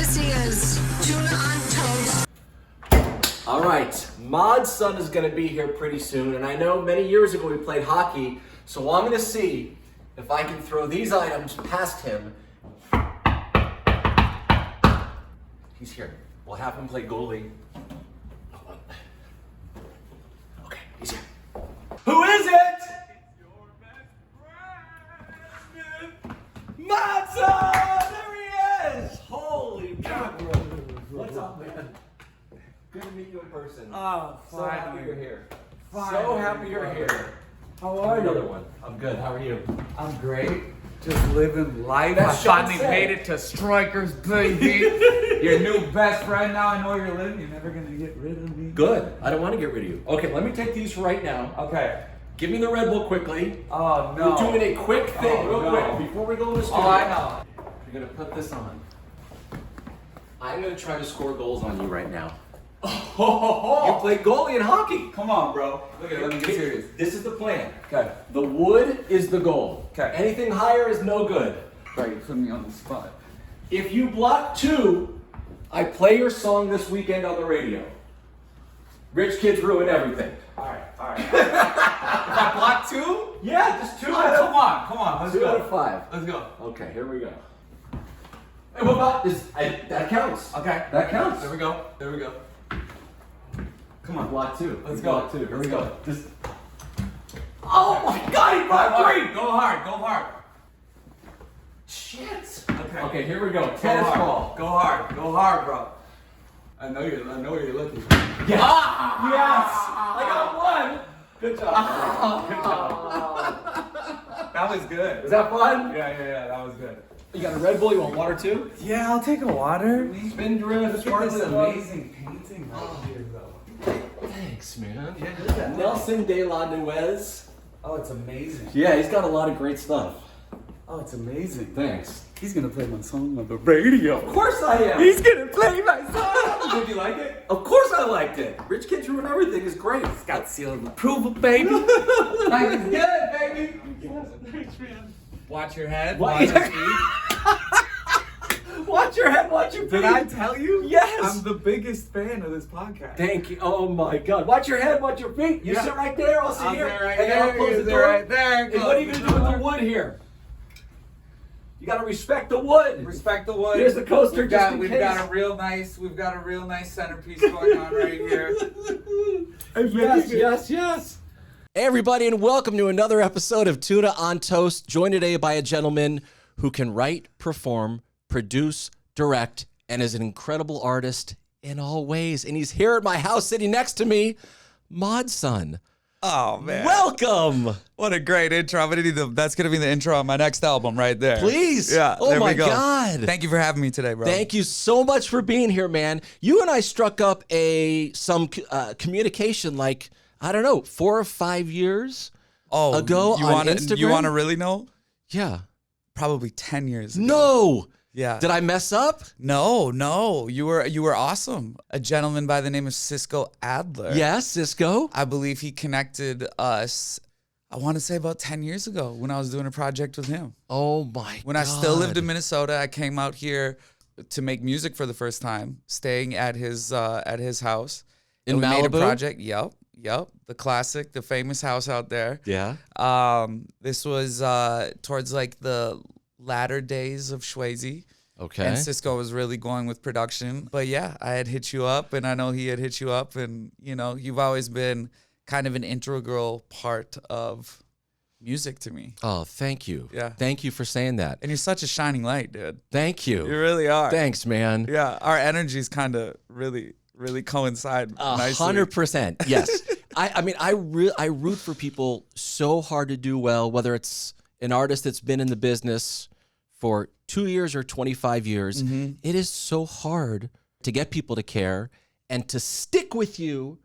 This is Tuna on Toast. All right, Mod's son is going to be here pretty soon, and I know many years ago we played hockey, so I'm going to see if I can throw these items past him. He's here. We'll have him play goalie. Okay, he's here. Who is it? It's your best friend, Mod's son! There he is! Holy cow! What's up, man? Good to meet you in person. Oh, so happy you're here. Finally. So happy you're here. How are you? Another one. I'm good. How are you? I'm great. Just living life. That's I finally Sean made said. it to Strikers, baby. Your new best friend. Now I know where you're living. You're never gonna get rid of me. Good. I don't want to get rid of you. Okay, let me take these right now. Okay. Give me the Red Bull quickly. Oh no. We're doing a quick thing, real no. quick, before we go to the studio. Oh, I know. You're gonna put this on. I'm gonna try to score goals on you right now. You play goalie in hockey. Come on, bro. Look at it. Let me get serious. This is the plan. Okay. The wood is the goal. Okay. Anything higher is no good. Right, you put me on the spot. If you block 2, I play your song this weekend on the radio. Rich kids ruin everything. All right. If I block 2? Yeah, just 2 Oh, out of come on. Let's 2 out go. of 5. Let's go. Okay, here we go. Hey, what about this? That counts. Okay. That counts. There we go. Come on, block 2. Let's Block go. 2. Here we Let's go. Just. Oh my God! He blocked 3. Go hard. Shit. Okay. Okay, here we go. Tennis ball. Go hard, bro. I know where you're looking. Yes. Yes. I got 1. Good job. Good job. That was good. Was that fun? Yeah, that was good. You got a Red Bull? You want water too? Yeah, I'll take a water. Spin drift. Look at this amazing painting right here, though. Thanks, man. Yeah, look at that. Nelson de la Nuez. Oh, it's amazing. Yeah, he's got a lot of great stuff. Oh, it's amazing. Thanks. He's gonna play my song on the radio. Of course I am. He's gonna play my song. Did you like it? Of course I liked it. Rich Kids Ruin Everything is great. It's got seal of approval, baby. Life is good, baby. Thanks, man. Watch your head. What? Watch your feet. Watch your head, watch your feet. Did I tell you? Yes. I'm the biggest fan of this podcast. Thank you. Oh my God. Watch your head, watch your feet. You Yeah. sit right there, I'll sit I'll here. sit right and then I'll there, close you the sit door. right there, And what are you close gonna the do with the door. wood here? You gotta respect the wood. Respect the wood. Here's the coaster We've just got, in we've case. got a real nice centerpiece going on right here. Yes. Hey everybody, and welcome to another episode of Tuna on Toast, joined today by a gentleman who can write, perform, produce, direct, and is an incredible artist in all ways. And he's here at my house sitting next to me, Mod's son. Oh man! Welcome. What a great intro! I'm gonna need that's gonna be the intro on my next album right there. Please. Yeah. Oh there my we go. God. Thank you for having me today, bro. Thank you so much for being here, man. You and I struck up some communication like, I don't know, 4 or 5 years ago you on wanna, Instagram. You want to really know? Yeah. Probably 10 years ago. No. Yeah. Did I mess up? No. You were awesome. A gentleman by the name of Cisco Adler. Yes, Cisco. I believe he connected us. I want to say about 10 years ago when I was doing a project with him. Oh my When God. I still lived in Minnesota, I came out here to make music for the first time, staying at his house. In And we made a Malibu? project. Yep. The classic, the famous house out there. Yeah. This was towards like the latter days of Swayze. Okay. And Cisco was really going with production. But yeah, I had hit you up, and I know he had hit you up, and you know, you've always been kind of an integral part of music to me. Oh, thank you. Yeah. Thank you for saying that. And you're such a shining light, dude. Thank you. You really are. Thanks, man. Yeah, our energies kind of really coincide nicely. 100%. Yes. I mean, I root for people so hard to do well, whether it's an artist that's been in the business for 2 years or 25 years. Mm-hmm. It is so hard to get people to care and to stick with you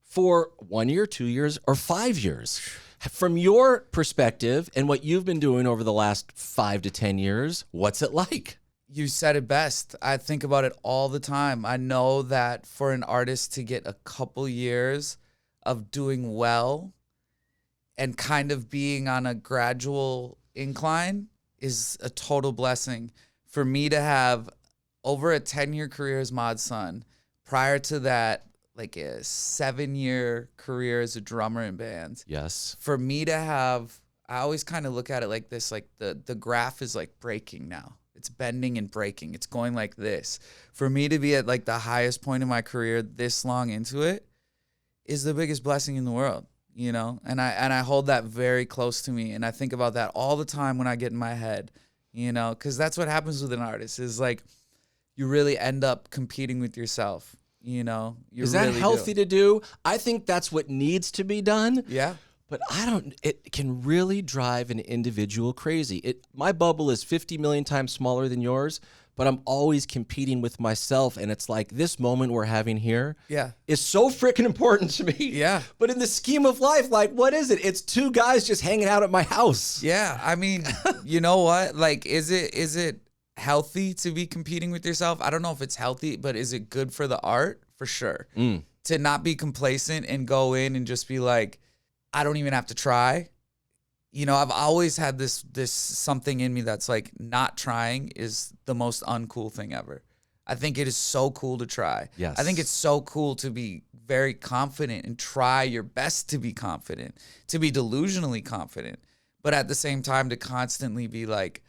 for 1 year, 2 years, or 5 years. From your perspective and what you've been doing over the last 5 to 10 years, what's it like? You said it best. I think about it all the time. I know that for an artist to get a couple years of doing well and kind of being on a gradual incline is a total blessing. For me to have over a 10-year career as Mod Sun. Prior to that, like a 7-year career as a drummer in bands. Yes. For me to have, I always kind of look at it like this, like the graph is like breaking now. It's bending and breaking. It's going like this. For me to be at like the highest point in my career this long into it is the biggest blessing in the world, you know? And I hold that very close to me. And I think about that all the time when I get in my head, you know, because that's what happens with an artist is like you really end up competing with yourself, you know? Is that really healthy do. to do? I think that's what needs to be done. Yeah. But it can really drive an individual crazy. My bubble is 50 million times smaller than yours, but I'm always competing with myself. And it's like this moment we're having here is so freaking important to me. Yeah. But in the scheme of life, like, what is it? It's two guys just hanging out at my house. Yeah. I mean, you know what? Like, is it healthy to be competing with yourself? I don't know if it's healthy, but is it good for the art? For sure. To not be complacent and go in and just be like, I don't even have to try. You know, I've always had this something in me that's like not trying is the most uncool thing ever. I think it is so cool to try. Yes. I think it's so cool to be very confident and try your best to be confident, to be delusionally confident, but at the same time to constantly be like,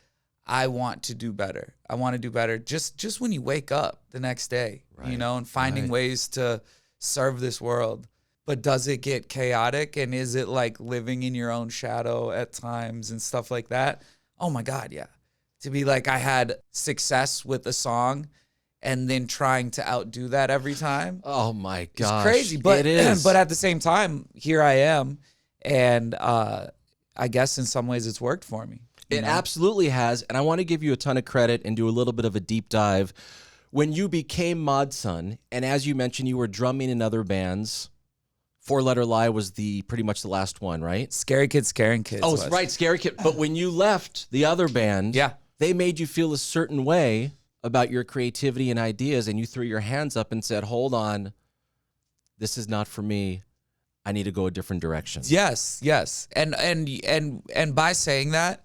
I want to do better. I want to do better just when you wake up the next day, you know, and finding ways to serve this world. But does it get chaotic, and is it like living in your own shadow at times and stuff like that? Oh my God, yeah. To be like I had success with a song and then trying to outdo that every time. Oh my gosh. It's crazy, but it is. But at the same time, here I am, and I guess in some ways it's worked for me. It absolutely has, and I want to give you a ton of credit and do a little bit of a deep dive. When you became Mod Sun, and as you mentioned, you were drumming in other bands. Four Letter Lie was pretty much the last one, right? Scary Kids, Scaring Kids. Oh, right, Scary Kid. But when you left the other band, they made you feel a certain way about your creativity and ideas, and you threw your hands up and said, hold on, this is not for me. I need to go a different direction. Yes. And by saying that,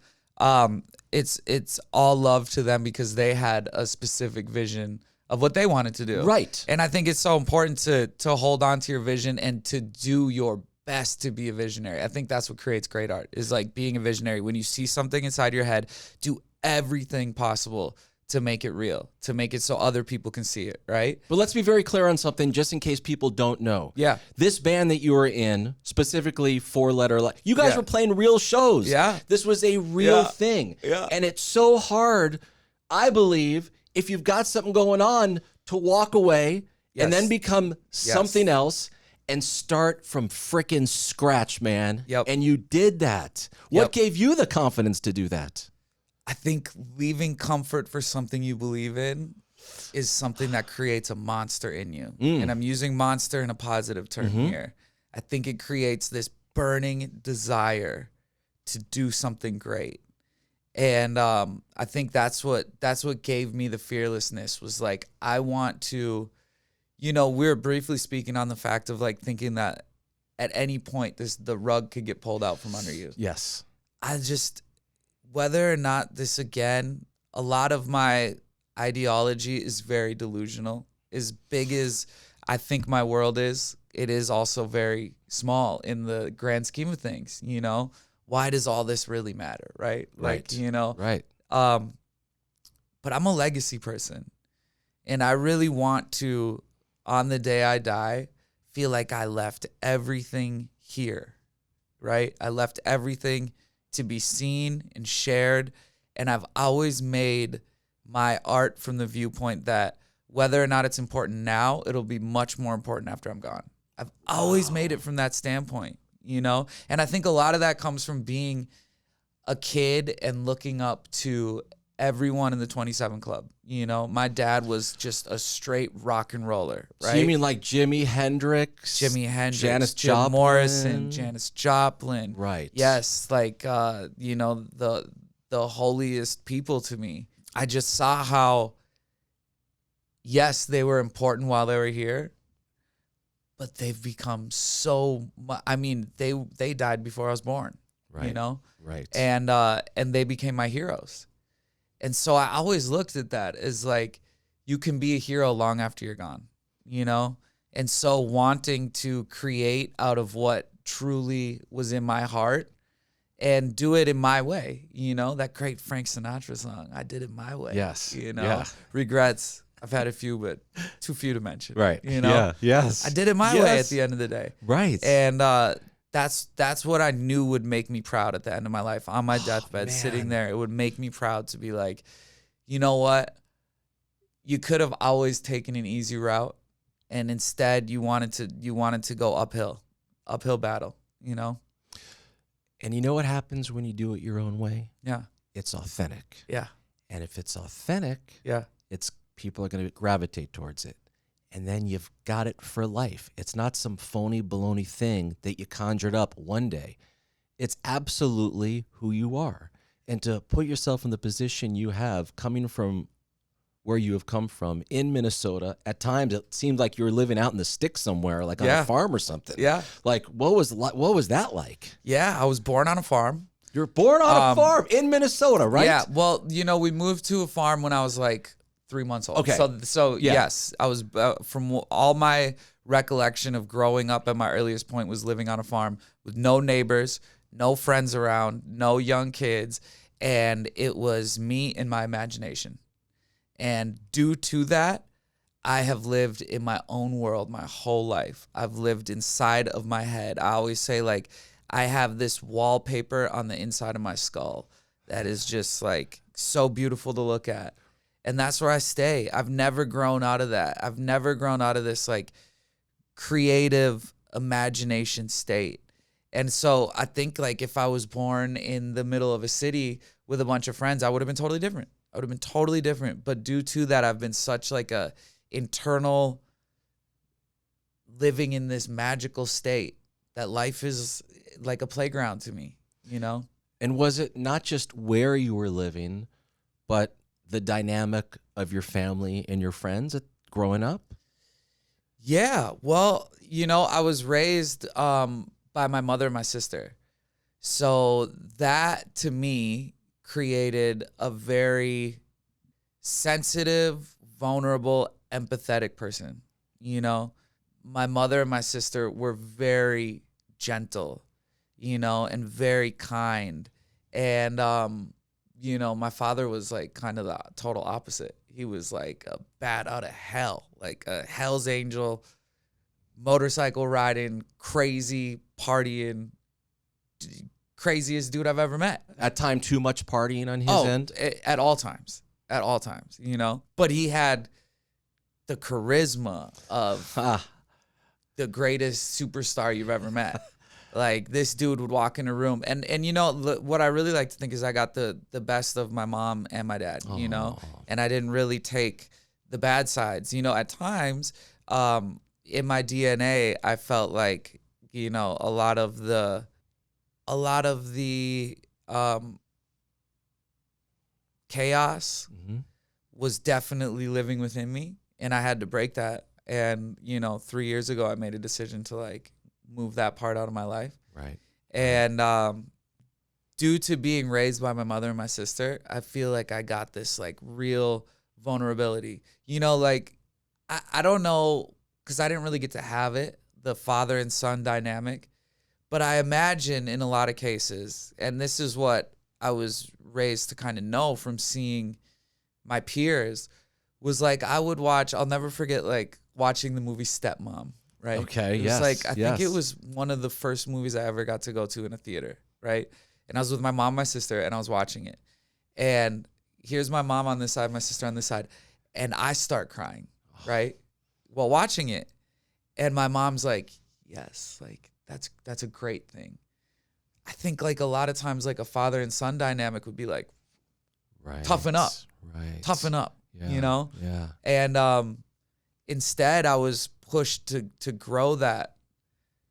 it's all love to them because they had a specific vision of what they wanted to do. Right. And I think it's so important to hold on to your vision and to do your best to be a visionary. I think that's what creates great art, is like being a visionary. When you see something inside your head, do everything possible to make it real, to make it so other people can see it, right? But let's be very clear on something just in case people don't know. Yeah. This band that you were in, specifically Four Letter Lie, you guys were playing real shows. Yeah. This was a real thing. Yeah. And it's so hard, I believe, if you've got something going on, to walk away and then become something else and start from frickin' scratch, man. Yep. And you did that. What gave you the confidence to do that? I think leaving comfort for something you believe in is something that creates a monster in you. And I'm using monster in a positive term here. I think it creates this burning desire to do something great. And I think that's what gave me the fearlessness, was like, I want to, you know, we were briefly speaking on the fact of like thinking that at any point the rug could get pulled out from under you. Yes. I just, whether or not this, again, a lot of my ideology is very delusional. As big as I think my world is, it is also very small in the grand scheme of things, you know? Why does all this really matter, right? Like, you know? Right. But I'm a legacy person. And I really want to, on the day I die, feel like I left everything here, right? I left everything to be seen and shared. And I've always made my art from the viewpoint that whether or not it's important now, it'll be much more important after I'm gone. I've always made it from that standpoint, you know? And I think a lot of that comes from being a kid and looking up to everyone in the 27 Club. You know, my dad was just a straight rock and roller, right? So you mean like Jimi Hendrix, Janis Jim Joplin, Morrison, Janis Joplin. Right. Yes, like you know, the holiest people to me. I just saw how, yes, they were important while they were here, but they've become so I mean, they died before I was born. Right. You know? Right. And they became my heroes. And so I always looked at that as like, you can be a hero long after you're gone, you know? And so wanting to create out of what truly was in my heart and do it in my way, you know, that great Frank Sinatra song, I did it my way. Yes. You know, Yeah. regrets. I've had a few, but too few to mention. Right. You know, Yeah. Yes. I did it my way at the end of the day. Right. And that's what I knew would make me proud at the end of my life on my deathbed, sitting there. It would make me proud to be like, you know what? You could have always taken an easy route, and instead you wanted to go uphill battle, you know? And you know what happens when you do it your own way? Yeah. It's authentic. Yeah. And if it's authentic, Yeah. it's people are going to gravitate towards it. And then you've got it for life. It's not some phony baloney thing that you conjured up one day. It's absolutely who you are. And to put yourself in the position you have coming from where you have come from in Minnesota, at times it seemed like you were living out in the sticks somewhere, like on a farm or something. Yeah. Like, what was that like? Yeah. I was born on a farm. You were born on a farm in Minnesota, right? Yeah. Well, you know, we moved to a farm when I was like 3 months old. Okay. So Yeah. yes, I was from all my recollection of growing up at my earliest point was living on a farm with no neighbors, no friends around, no young kids, and it was me and my imagination. And due to that, I have lived in my own world my whole life. I've lived inside of my head. I always say, like, I have this wallpaper on the inside of my skull that is just like so beautiful to look at. And that's where I stay. I've never grown out of that. I've never grown out of this like creative imagination state. And so I think like if I was born in the middle of a city with a bunch of friends, I would have been totally different. But due to that, I've been such like a internal living in this magical state that life is like a playground to me, you know? And was it not just where you were living, but the dynamic of your family and your friends growing up? Yeah. Well, you know, I was raised by my mother and my sister. So that to me created a very sensitive, vulnerable, empathetic person. You know, my mother and my sister were very gentle, you know, and very kind. And, you know, my father was like kind of the total opposite. He was like a bat out of hell, like a Hell's Angel, motorcycle riding, crazy partying, craziest dude I've ever met. At time, too much partying on his end? At all times, you know? But he had the charisma of the greatest superstar you've ever met. Like, this dude would walk in a room. And you know, what I really like to think is I got the best of my mom and my dad, you know? And I didn't really take the bad sides. You know, at times, in my DNA, I felt like, you know, a lot of the chaos was definitely living within me, and I had to break that. And, you know, 3 years ago, I made a decision to like move that part out of my life. Right. And due to being raised by my mother and my sister, I feel like I got this like real vulnerability. You know, like I don't know, because I didn't really get to have it, the father and son dynamic. But I imagine in a lot of cases, and this is what I was raised to kind of know from seeing my peers, was like I would watch, I'll never forget like watching the movie Stepmom, right? Okay, it was yes, like, I think yes. it was one of the first movies I ever got to go to in a theater, right? And I was with my mom, my sister, and I was watching it. And here's my mom on this side, my sister on this side, and I start crying, right? While watching it. And my mom's like, yes, like, that's a great thing. I think like a lot of times like a father and son dynamic would be like, toughen up, Yeah, you know? Yeah. And instead I was pushed to grow that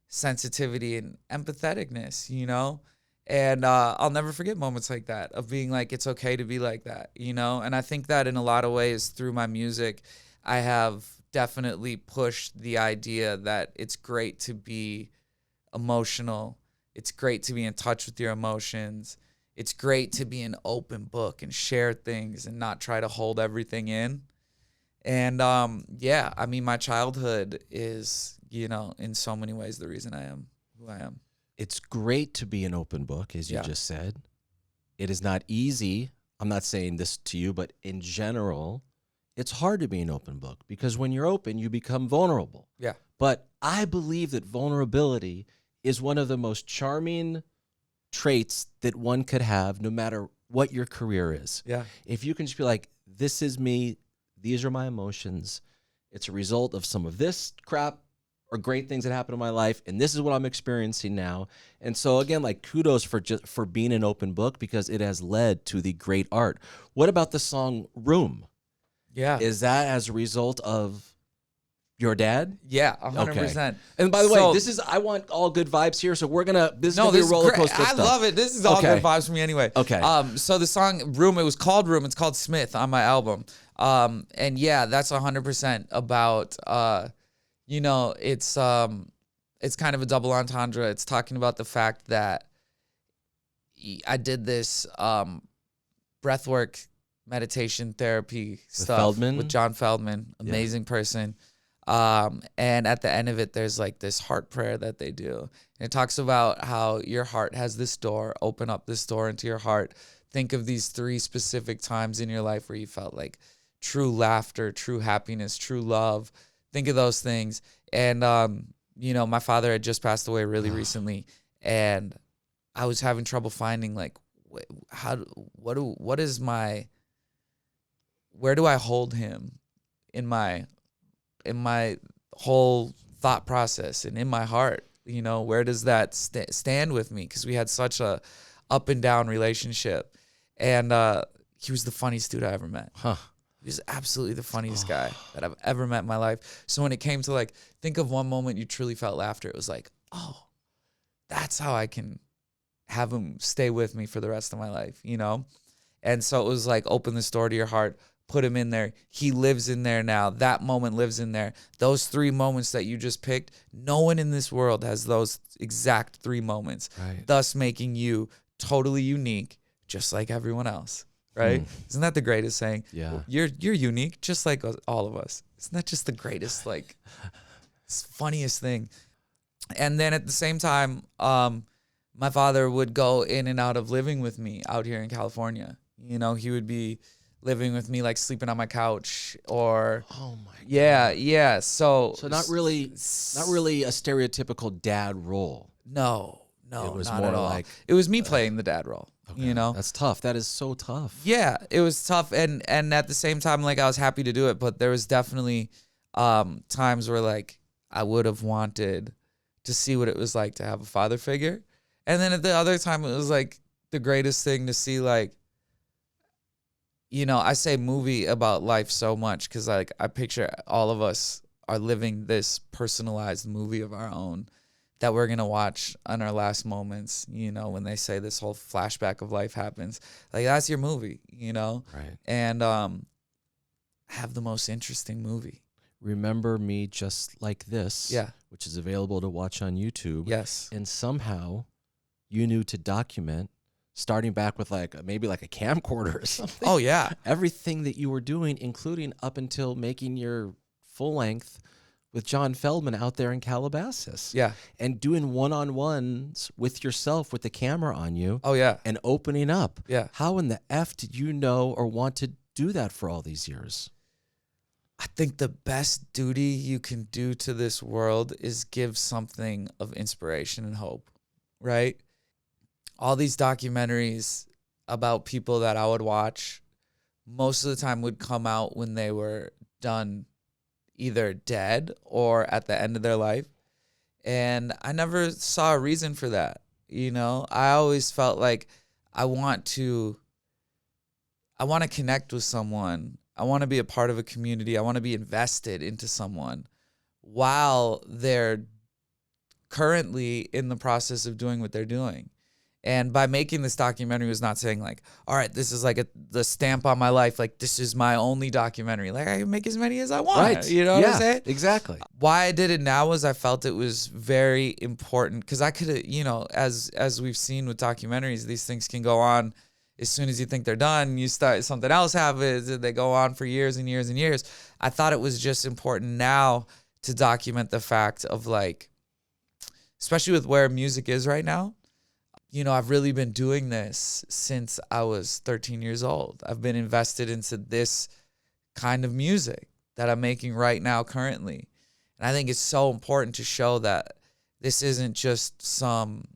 sensitivity and empatheticness, you know? And I'll never forget moments like that of being like, it's okay to be like that, you know? And I think that in a lot of ways through my music, I have definitely pushed the idea that it's great to be emotional. It's great to be in touch with your emotions. It's great to be an open book and share things and not try to hold everything in. And yeah, I mean, my childhood is, you know, in so many ways the reason I am who I am. It's great to be an open book, as you just said. It is not easy. I'm not saying this to you, but in general, it's hard to be an open book because when you're open, you become vulnerable. Yeah. But I believe that vulnerability is one of the most charming traits that one could have no matter what your career is. Yeah. If you can just be like, this is me, these are my emotions. It's a result of some of this crap or great things that happened in my life, and this is what I'm experiencing now. And so again, like kudos for being an open book because it has led to the great art. What about the song Room? Yeah. Is that as a result of your dad? Yeah, 100%. And by the way, I want all good vibes here, so this is gonna be a roller coaster I stuff. love it. This is all good vibes for me anyway. Okay. So the song Room, it was called Room. It's called Smith on my album. And yeah, that's 100% about you know, it's kind of a double entendre. It's talking about the fact that I did this breathwork meditation therapy stuff Feldman? with John Feldman, amazing person. And at the end of it, there's like this heart prayer that they do. And it talks about how your heart has this door, open up this door into your heart. Think of these 3 specific times in your life where you felt like true laughter, true happiness, true love. Think of those things. And, you know, my father had just passed away really recently, and I was having trouble finding like, where do I hold him in my whole thought process and in my heart? You know, where does that stand with me? Because we had such a up and down relationship, and he was the funniest dude I ever met. He was absolutely the funniest guy that I've ever met in my life. So when it came to like, think of one moment you truly felt laughter, it was like, oh, that's how I can have him stay with me for the rest of my life, you know? And so it was like, open this door to your heart, put him in there. He lives in there now. That moment lives in there. Those 3 moments that you just picked, no one in this world has those exact 3 moments, thus making you totally unique, just like everyone else. Right? Isn't that the greatest saying? Yeah. You're unique, just like all of us. Isn't that just the greatest, like, funniest thing? And then at the same time, my father would go in and out of living with me out here in California. You know, he would be living with me, like sleeping on my couch, or Oh my God. yeah. So not really a stereotypical dad role. No, It was not more at all. like it was me playing the dad role. You know, that's tough. That is so tough. Yeah, it was tough, and at the same time, like, I was happy to do it, but there was definitely times where like I would have wanted to see what it was like to have a father figure, and then at the other time, it was like the greatest thing to see, like, you know, I say movie about life so much because like I picture all of us are living this personalized movie of our own that we're going to watch on our last moments, you know, when they say this whole flashback of life happens. Like, that's your movie, you know? Right. And have the most interesting movie. Remember Me Just Like This, which is available to watch on YouTube. Yes. And somehow you knew to document, starting back with maybe a camcorder or something. Oh, yeah. Everything that you were doing, including up until making your full length with John Feldman out there in Calabasas. Yeah. And doing one-on-ones with yourself with the camera on you. Oh, yeah. And opening up. Yeah. How in the F did you know or want to do that for all these years? I think the best duty you can do to this world is give something of inspiration and hope, right? All these documentaries about people that I would watch, most of the time would come out when they were done either dead or at the end of their life. And I never saw a reason for that. You know, I always felt like I want to connect with someone. I want to be a part of a community. I want to be invested into someone while they're currently in the process of doing what they're doing. And by making this documentary was not saying like, all right, this is like the stamp on my life. Like, this is my only documentary. Like, I can make as many as I want. Right. You know what I'm saying? Exactly. Why I did it now was I felt it was very important because I could have, you know, as we've seen with documentaries, these things can go on as soon as you think they're done, you start something else happens, and they go on for years and years and years. I thought it was just important now to document the fact of like, especially with where music is right now. You know, I've really been doing this since I was 13 years old. I've been invested into this kind of music that I'm making right now currently. And I think it's so important to show that this isn't just some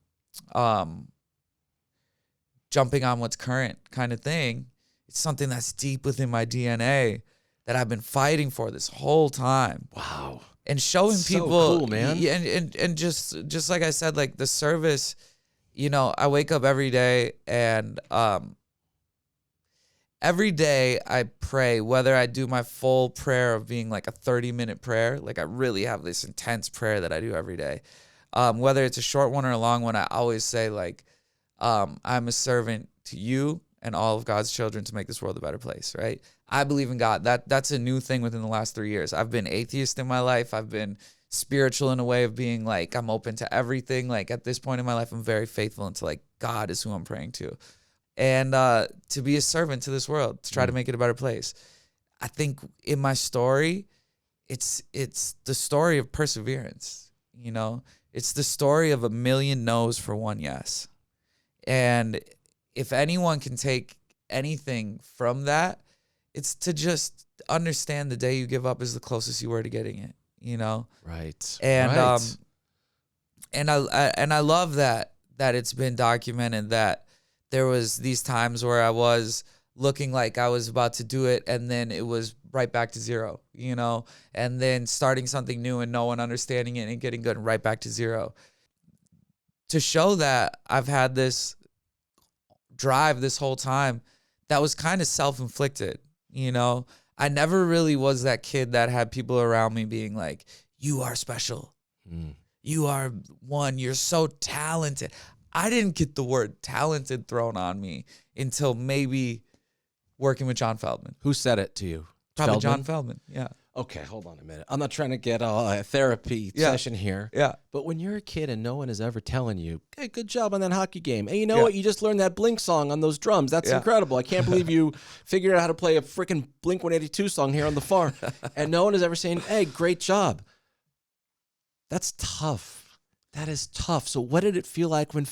jumping on what's current kind of thing. It's something that's deep within my DNA that I've been fighting for this whole time. Wow. And showing So people, cool, man. and just like I said, like the service, you know, I wake up every day and every day I pray, whether I do my full prayer of being like a 30-minute prayer, like I really have this intense prayer that I do every day. Whether it's a short one or a long one, I always say like, I'm a servant to you and all of God's children to make this world a better place, right? I believe in God. That's a new thing within the last 3 years. I've been atheist in my life. I've been spiritual in a way of being like, I'm open to everything. Like at this point in my life, I'm very faithful into like God is who I'm praying to. And to be a servant to this world, to try to make it a better place. I think in my story, it's the story of perseverance, you know? It's the story of a million no's for one yes. And if anyone can take anything from that, it's to just understand the day you give up is the closest you were to getting it, you know? Right. And right. And I love that it's been documented that there was these times where I was looking like I was about to do it, and then it was right back to zero, you know? And then starting something new and no one understanding it and getting good and right back to zero. To show that I've had this drive this whole time that was kind of self-inflicted, you know? I never really was that kid that had people around me being like, you are special. You are one. You're so talented. I didn't get the word talented thrown on me until maybe working with John Feldman. Who said it to you? Probably Feldman? John Feldman, yeah. Okay, hold on a minute. I'm not trying to get a therapy session here. Yeah. But when you're a kid and no one is ever telling you, hey, good job on that hockey game. Hey, you know Yeah. what? You just learned that Blink song on those drums. That's Yeah. incredible. I can't believe you figured out how to play a freaking Blink 182 song here on the farm. And no one is ever saying, hey, great job. That's tough. That is tough. So what did it feel like when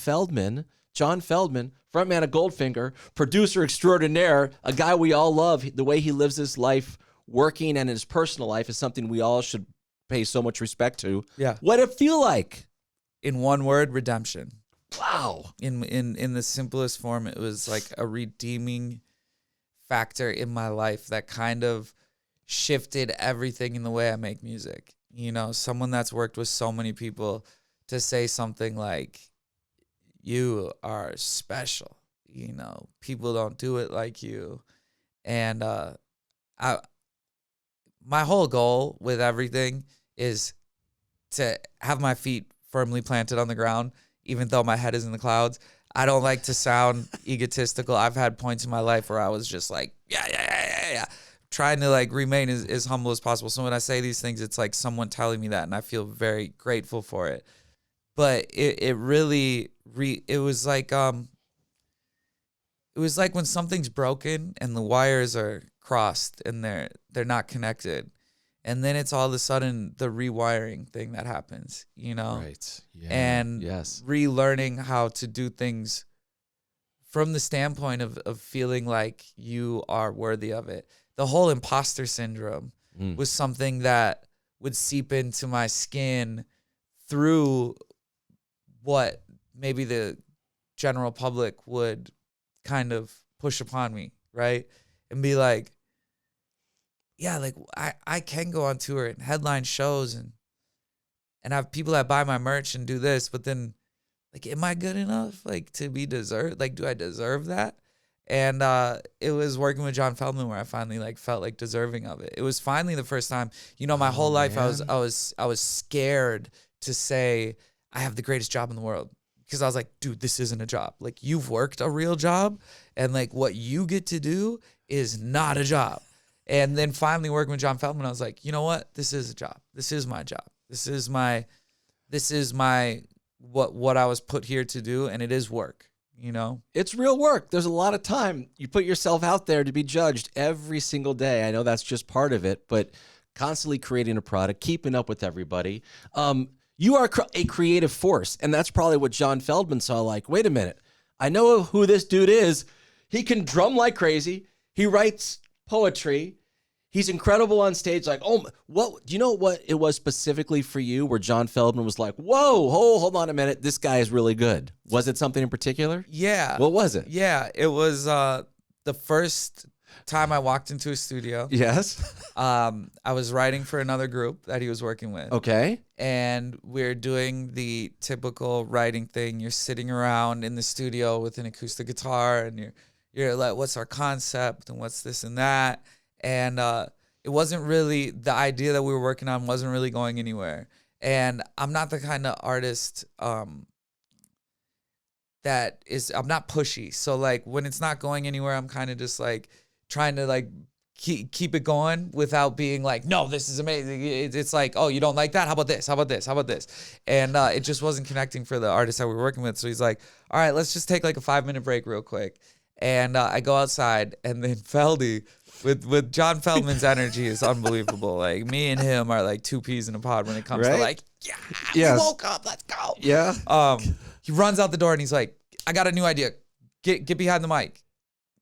John Feldman, frontman of Goldfinger, producer extraordinaire, a guy we all love, the way he lives his life, working and his personal life is something we all should pay so much respect to. Yeah. What did it feel like? In one word, redemption. Wow. In the simplest form, it was like a redeeming factor in my life that kind of shifted everything in the way I make music. You know, someone that's worked with so many people to say something like, you are special, you know, people don't do it like you. And my whole goal with everything is to have my feet firmly planted on the ground, even though my head is in the clouds. I don't like to sound egotistical. I've had points in my life where I was just like, yeah, trying to like remain as humble as possible. So when I say these things, it's like someone telling me that, and I feel very grateful for it. But it really, it was like when something's broken and the wires are crossed and they're not connected, and then it's all of a sudden the rewiring thing that happens, you know? Right. Yeah. And yes. relearning how to do things from the standpoint of feeling like you are worthy of it. The whole imposter syndrome was something that would seep into my skin through what maybe the general public would kind of push upon me, right? And be like, yeah, like I can go on tour and headline shows and have people that buy my merch and do this, but then like, am I good enough like to be deserved? Like, do I deserve that? And it was working with John Feldman where I finally like felt like deserving of it. It was finally the first time, you know, my whole life I was scared to say I have the greatest job in the world, because I was like, dude, this isn't a job. Like, you've worked a real job, and like what you get to do is not a job. And then finally working with John Feldman, I was like, you know what? This is a job. This is my job. This is my what I was put here to do, and it is work. you know? It's real work. There's a lot of time. You put yourself out there to be judged every single day. I know that's just part of it, but constantly creating a product, keeping up with everybody. You are a creative force, and that's probably what John Feldman saw. Like, wait a minute, I know who this dude is. He can drum like crazy. He writes poetry. He's incredible on stage. Like, oh, what? Do you know what it was specifically for you where John Feldman was like, whoa, hold on a minute, this guy is really good? Was it something in particular? Yeah. What was it? Yeah, it was the first time I walked into a studio. Yes. I was writing for another group that he was working with. Okay. And we're doing the typical writing thing. You're sitting around in the studio with an acoustic guitar, and you're like, what's our concept and what's this and that? And it wasn't really, the idea that we were working on wasn't really going anywhere. And I'm not the kind of artist I'm not pushy. So like when it's not going anywhere, I'm kind of just like trying to like keep it going without being like, no, this is amazing. It's like, oh, you don't like that? How about this? How about this? How about this? And it just wasn't connecting for the artist that we were working with. So he's like, all right, let's just take like a 5-minute break real quick. And I go outside, and then Feldy, with John Feldman's energy is unbelievable. Like me and him are like two peas in a pod when it comes to like, we woke up, let's go. Yeah. He runs out the door and he's like, I got a new idea. Get behind the mic.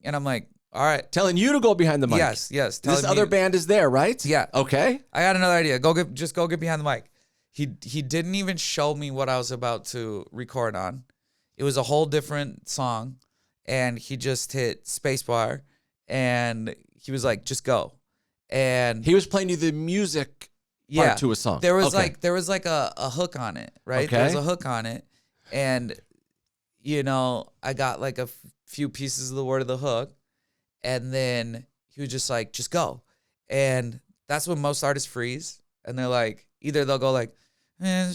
And I'm like, all right. Telling you to go behind the mic. Yes. This other band is there, right? Yeah. Okay. I got another idea. Go get behind the mic. He didn't even show me what I was about to record on. It was a whole different song, and he just hit spacebar, and he was like, just go. And he was playing you the music part to a song. There was like a hook on it, right? Okay. There was a hook on it, and I got like a few pieces of the word of the hook, and then he was just like, just go. And that's when most artists freeze, and they're like, either they'll go like, try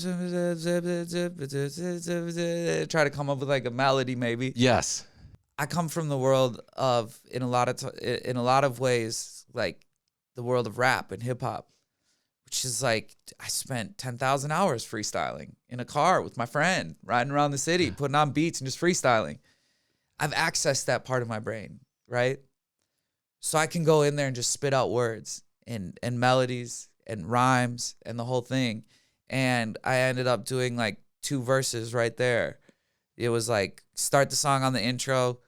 to come up with like a melody maybe. Yes. I come from the world of, in a lot of ways, like the world of rap and hip hop, which is like, I spent 10,000 hours freestyling in a car with my friend, riding around the city, putting on beats and just freestyling. I've accessed that part of my brain, right? So I can go in there and just spit out words and melodies and rhymes and the whole thing. And I ended up doing like 2 verses right there. It was like, start the song on the intro,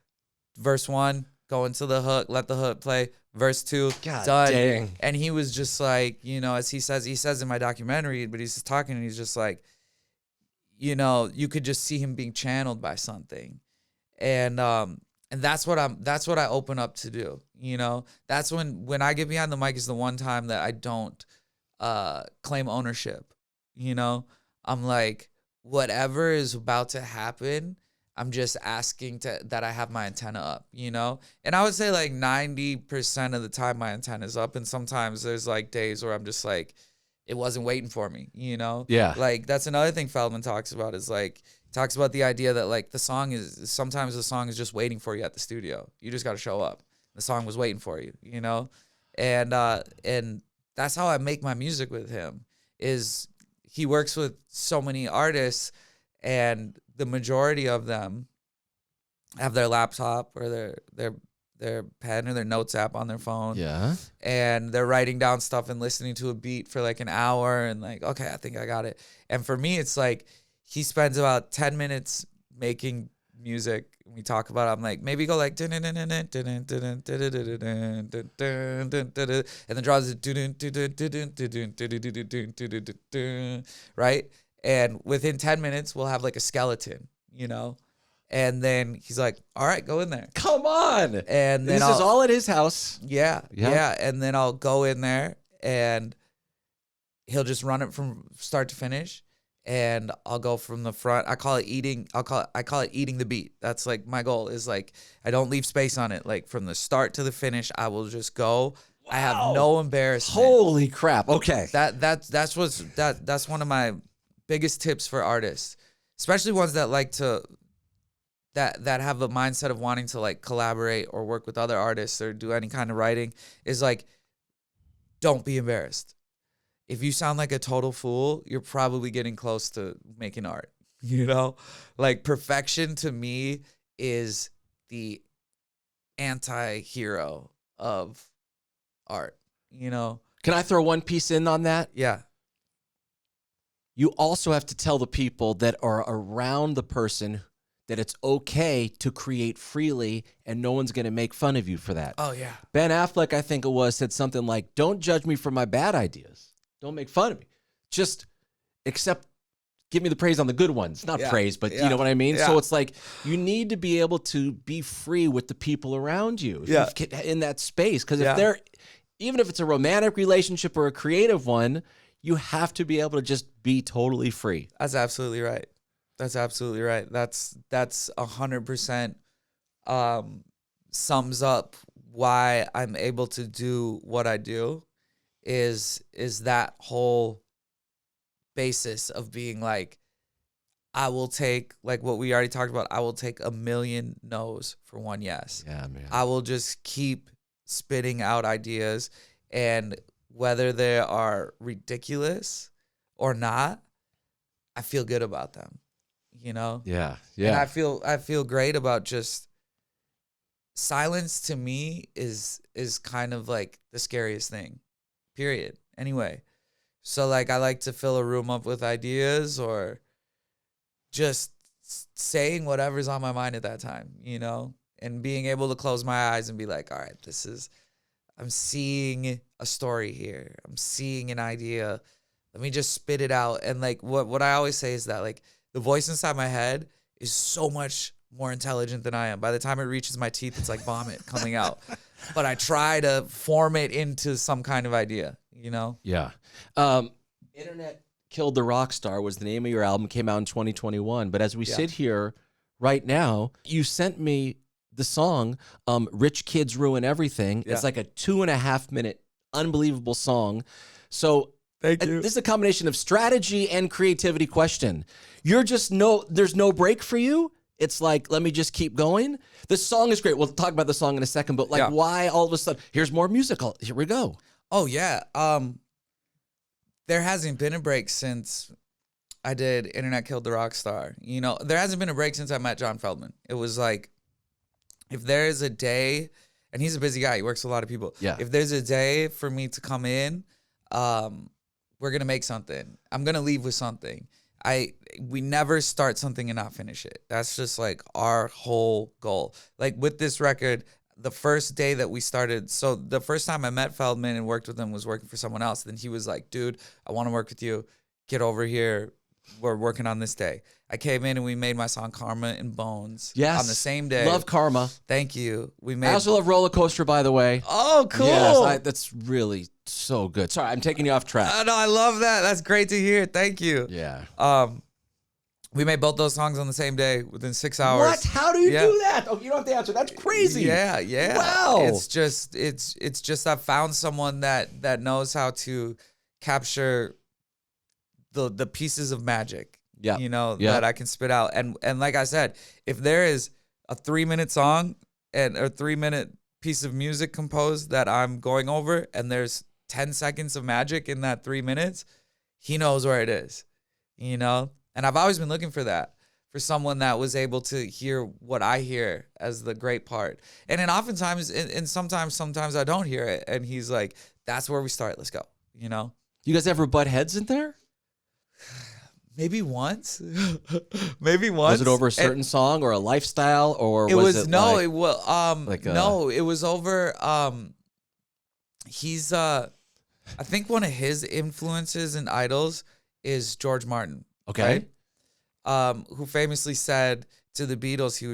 verse 1, go into the hook, let the hook play, verse 2, God done. dang. And he was just like, as he says in my documentary, but he's just talking and he's just like, you could just see him being channeled by something. And that's what I open up to do. That's when I get behind the mic is the one time that I don't claim ownership. I'm like, whatever is about to happen, I'm just asking that I have my antenna up, And I would say like 90% of the time my antenna is up, and sometimes there's like days where I'm just like, it wasn't waiting for me, Yeah. Like that's another thing Feldman talks about is like, talks about the idea that like sometimes the song is just waiting for you at the studio. You just got to show up. The song was waiting for you, And that's how I make my music with him. Is he works with so many artists, and the majority of them have their laptop or their pen or their notes app on their phone. Yeah. And they're writing down stuff and listening to a beat for like an hour and like, okay, I think I got it. And for me, it's like he spends about 10 minutes making music. We talk about it. I'm like, maybe go like, and then draws it, right? And within 10 minutes, we'll have like a skeleton, And then he's like, all right, go in there. Come on. And then this is all at his house. Yeah. And then I'll go in there and he'll just run it from start to finish. And I'll go from the front. I call it eating the beat. That's like my goal is like, I don't leave space on it. Like from the start to the finish, I will just go. Wow. I have no embarrassment. Holy crap. Okay. That's one of my biggest tips for artists, especially ones that like to, that have a mindset of wanting to like collaborate or work with other artists or do any kind of writing, is like, don't be embarrassed. If you sound like a total fool, you're probably getting close to making art, Like perfection to me is the anti-hero of art, you know? Can I throw one piece in on that? Yeah. You also have to tell the people that are around the person that it's okay to create freely and no one's going to make fun of you for that. Oh, yeah. Ben Affleck, I think it was, said something like, don't judge me for my bad ideas. Don't make fun of me. Just give me the praise on the good ones. Not praise, but you know what I mean? Yeah. So it's like you need to be able to be free with the people around you in that space. Because even if it's a romantic relationship or a creative one, you have to be able to just be totally free. That's absolutely right. That's 100% sums up why I'm able to do what I do is that whole basis of being like, I will take, like what we already talked about, I will take 1,000,000 no's for one yes. Yeah, man. I will just keep spitting out ideas, and whether they are ridiculous or not, I feel good about them, you know? Yeah. And I feel great about just silence. To me is kind of like the scariest thing, period. Anyway, so like I like to fill a room up with ideas or just saying whatever's on my mind at that time, you know, and being able to close my eyes and be like, all right, I'm seeing a story here. I'm seeing an idea. Let me just spit it out. And like what I always say is that like the voice inside my head is so much more intelligent than I am. By the time it reaches my teeth, it's like vomit coming out. But I try to form it into some kind of idea, you know? Yeah. Internet Killed the Rock Star was the name of your album, came out in 2021. But as we sit here right now, you sent me the song, Rich Kids Ruin Everything. Yeah. It's like a 2.5-minute unbelievable song. So Thank you. This is a combination of strategy and creativity question. There's no break for you. It's like, let me just keep going. The song is great. We'll talk about the song in a second, but like why all of a sudden, here's more musical. Here we go. Oh yeah. There hasn't been a break since I did Internet Killed the Rock Star. You know, there hasn't been a break since I met John Feldman. It was like, if there is a day, and he's a busy guy, he works with a lot of people. Yeah. If there's a day for me to come in, we're gonna make something. I'm gonna leave with something. We never start something and not finish it. That's just like our whole goal. Like with this record, the first day that we started, so the first time I met Feldman and worked with him was working for someone else. Then he was like, dude, I want to work with you. Get over here. We're working on this day. I came in and we made my song Karma and Bones on the same day. Love Karma. Thank you. I also love Roller Coaster, by the way. Oh, cool. Yes, that's really so good. Sorry, I'm taking you off track. No, I love that. That's great to hear. Thank you. Yeah. We made both those songs on the same day within 6 hours. What? How do you do that? Oh, you don't have to answer. That's crazy. Yeah. Wow. It's just I found someone that knows how to capture the pieces of magic. Yeah. You know, that I can spit out. And like I said, if there is a 3-minute song and a 3-minute piece of music composed that I'm going over and there's 10 seconds of magic in that 3 minutes, he knows where it is. You know? And I've always been looking for that, for someone that was able to hear what I hear as the great part. And then oftentimes, and sometimes I don't hear it. And he's like, that's where we start. Let's go. You know? You guys ever butt heads in there? Maybe once. Maybe once. Was it over a certain song or a lifestyle, or it was was it no, like, it was no, it was over he's I think one of his influences and idols is George Martin. Okay. Right? Who famously said to the Beatles, they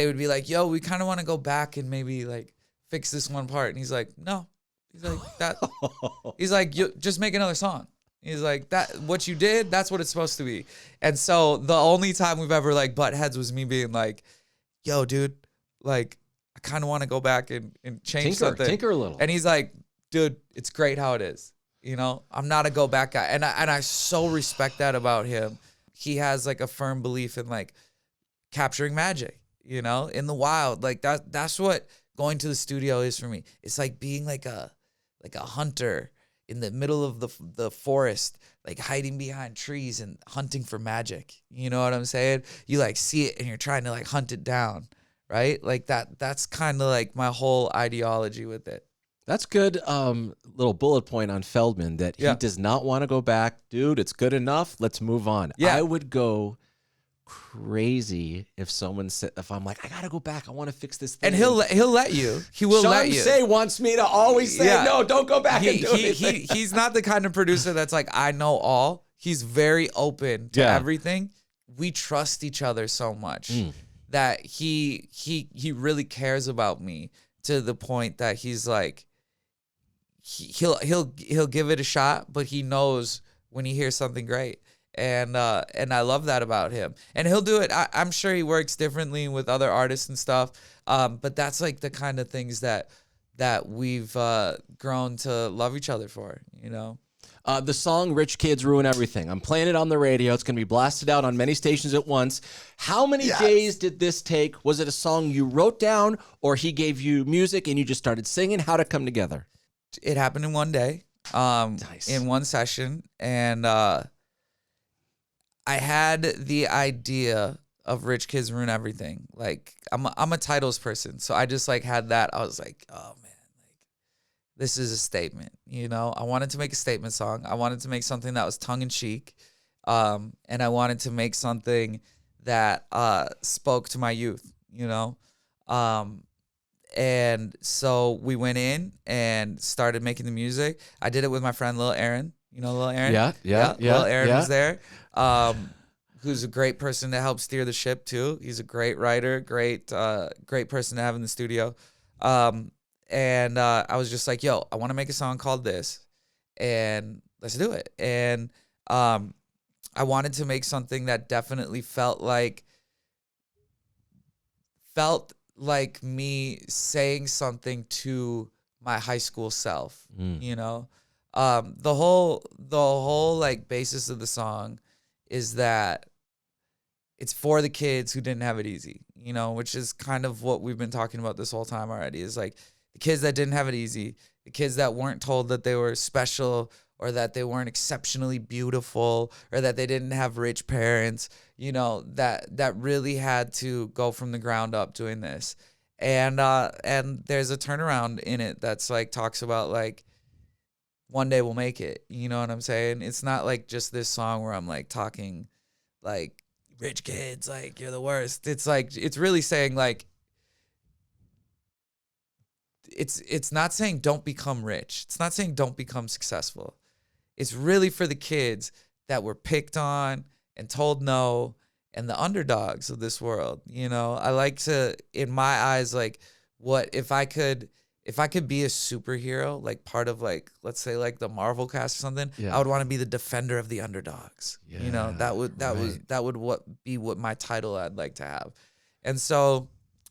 would be like, yo, we kind of want to go back and maybe like fix this one part. And he's like, no. He's like, he's like, you just make another song. He's like, that what you did, that's what it's supposed to be. And so the only time we've ever like butt heads was me being like, yo, dude, like, I kind of want to go back and change something. Tinker a little. And he's like, dude, it's great how it is. You know, I'm not a go back guy. And I so respect that about him. He has like a firm belief in like capturing magic, you know, in the wild. Like that's what going to the studio is for me. It's like being like a hunter in the middle of the forest, like hiding behind trees and hunting for magic. You know what I'm saying? You like see it and you're trying to like hunt it down, right? Like that's kind of like my whole ideology with it. That's good. Little bullet point on Feldman that he does not want to go back. Dude, it's good enough. Let's move on. Yeah. I would go crazy if someone said, if I'm like, I gotta go back. I want to fix this thing. And he'll let you. He will let you. Say wants me to always say, no, don't go back and do anything. He's not the kind of producer that's like, I know all. He's very open to everything. We trust each other so much that he really cares about me to the point that he's like, he'll give it a shot, but he knows when he hears something great. And I love that about him. And he'll do it. I'm sure he works differently with other artists and stuff. But that's like the kind of things that we've grown to love each other for, you know? The song Rich Kids Ruin Everything. I'm playing it on the radio. It's going to be blasted out on many stations at once. How many days did this take? Was it a song you wrote down or he gave you music and you just started singing? How'd it come together? It happened in one day, Nice. in one session. And I had the idea of Rich Kids Ruin Everything. Like I'm a titles person. So I just like had that. I was like, oh man, like this is a statement, you know? I wanted to make a statement song. I wanted to make something that was tongue in cheek. And I wanted to make something that spoke to my youth, you know? And so we went in and started making the music. I did it with my friend Lil Aaron. You know Lil Aaron? Yeah. Lil Aaron was there, who's a great person to help steer the ship too. He's a great writer, great person to have in the studio. And I was just like, yo, I want to make a song called this, and let's do it. And I wanted to make something that definitely felt like me saying something to my high school self, you know? The whole like basis of the song is that it's for the kids who didn't have it easy, you know, which is kind of what we've been talking about this whole time already, is like the kids that didn't have it easy, the kids that weren't told that they were special or that they weren't exceptionally beautiful or that they didn't have rich parents, you know, that really had to go from the ground up doing this. And there's a turnaround in it that's like talks about like one day we'll make it. You know what I'm saying? It's not like just this song where I'm like talking like rich kids, like you're the worst. It's like it's really saying like it's not saying don't become rich. It's not saying don't become successful. It's really for the kids that were picked on and told no and the underdogs of this world. You know, I like to, in my eyes, like what if I could be a superhero, like part of like, let's say like the Marvel cast or something, I would want to be the defender of the underdogs. Yeah, you know, that would be what my title I'd like to have. And so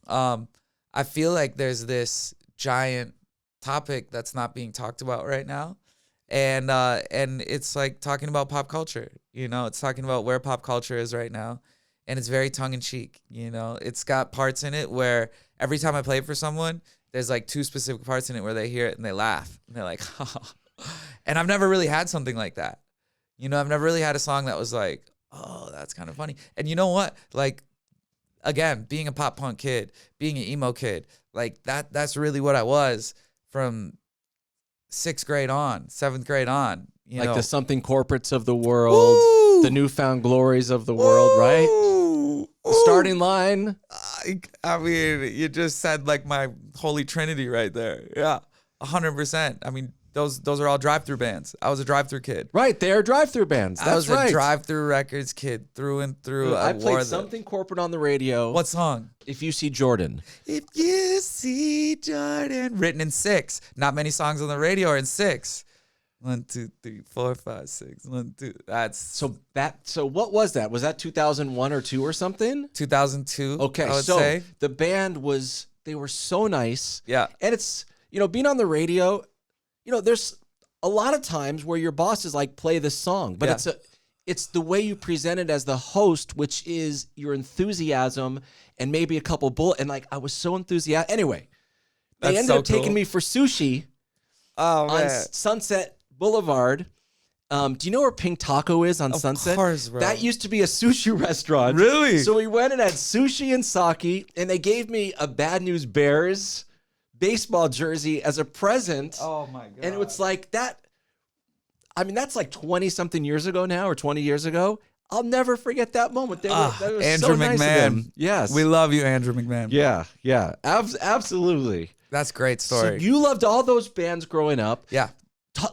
I feel like there's this giant topic that's not being talked about right now. And it's like talking about pop culture, you know, it's talking about where pop culture is right now. And it's very tongue in cheek, you know, it's got parts in it where every time I play it for someone, there's like two specific parts in it where they hear it and they laugh and they're like, oh. And I've never really had something like that. You know, I've never really had a song that was like, oh, that's kind of funny. And you know what? Like, again, being a pop punk kid, being an emo kid, like that's really what I was from 6th grade on, 7th grade on. You like know? the something corporates of the world, the newfound glories of the world, right? Starting line. I mean, you just said like my holy trinity right there. Yeah, 100%. I mean, those are all drive-through bands. I was a drive-through kid. Right, they're drive-through bands. That's I was right. a drive-through records kid through and through. I played something corporate on the radio. What song? If You See Jordan. If You See Jordan. Written in 6. Not many songs on the radio are in 6. 1, 2, 3, 4, 5, 6. 1, 2. That's So what was that? Was that 2001 or 2 or something? 2002. Okay, I would so say. the band they were so nice. Yeah. And it's, you know, being on the radio, you know, there's a lot of times where your boss is like, play this song, but it's the way you present it as the host, which is your enthusiasm and maybe a couple bullet. And like, I was so enthusiastic. Anyway, they ended up taking me for sushi on Sunset Boulevard. Do you know where Pink Taco is on Sunset? Of course, bro. That used to be a sushi restaurant. Really? So we went and had sushi and sake, and they gave me a Bad News Bears baseball jersey as a present. Oh my god. And it was like that. I mean, that's like 20 something years ago now, or 20 years ago. I'll never forget that moment. That was Andrew so nice of McMahon. them. Yes. We love you, Andrew McMahon. Yeah. Absolutely. That's a great So story. you loved all those bands growing up. Yeah.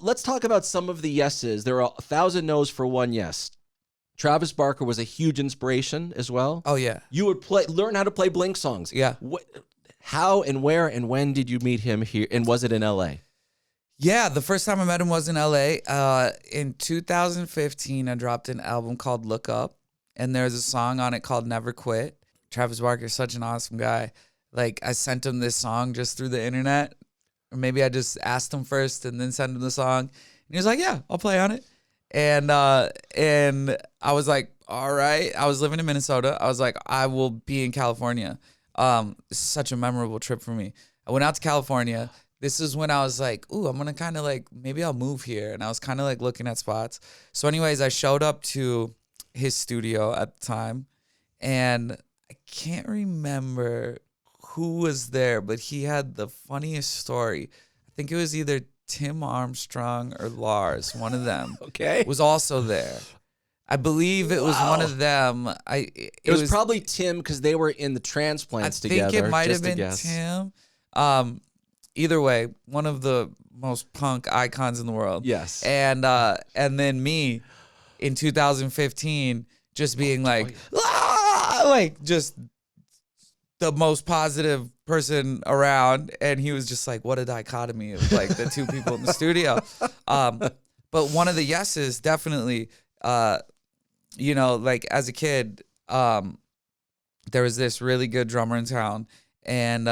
Let's talk about some of the yeses. There are 1,000 no's for one yes. Travis Barker was a huge inspiration as well. Oh yeah. You would learn how to play Blink songs. Yeah. How and where and when did you meet him here? And was it in LA? Yeah, the first time I met him was in LA. In 2015, I dropped an album called Look Up, and there's a song on it called Never Quit. Travis Barker is such an awesome guy. Like, I sent him this song just through the internet. Or maybe I just asked him first and then sent him the song. And he was like, yeah, I'll play on it. And I was like, all right. I was living in Minnesota. I was like, I will be in California. It's such a memorable trip for me. I went out to California. This is when I was like, ooh, I'm going to kind of like, maybe I'll move here. And I was kind of like looking at spots. So anyways, I showed up to his studio at the time. And I can't remember who was there, but he had the funniest story. I think it was either Tim Armstrong or Lars, one of them. Okay. Was also there. I believe it was one of them. It was probably Tim because they were in the Transplants together. I think it might have just to been guess. Tim. Either way, one of the most punk icons in the world. Yes. And then me in 2015 just being like, "Ah!" like just the most positive person around, and he was just like, what a dichotomy of like the two people in the studio. But one of the yeses definitely, like as a kid, there was this really good drummer in town, and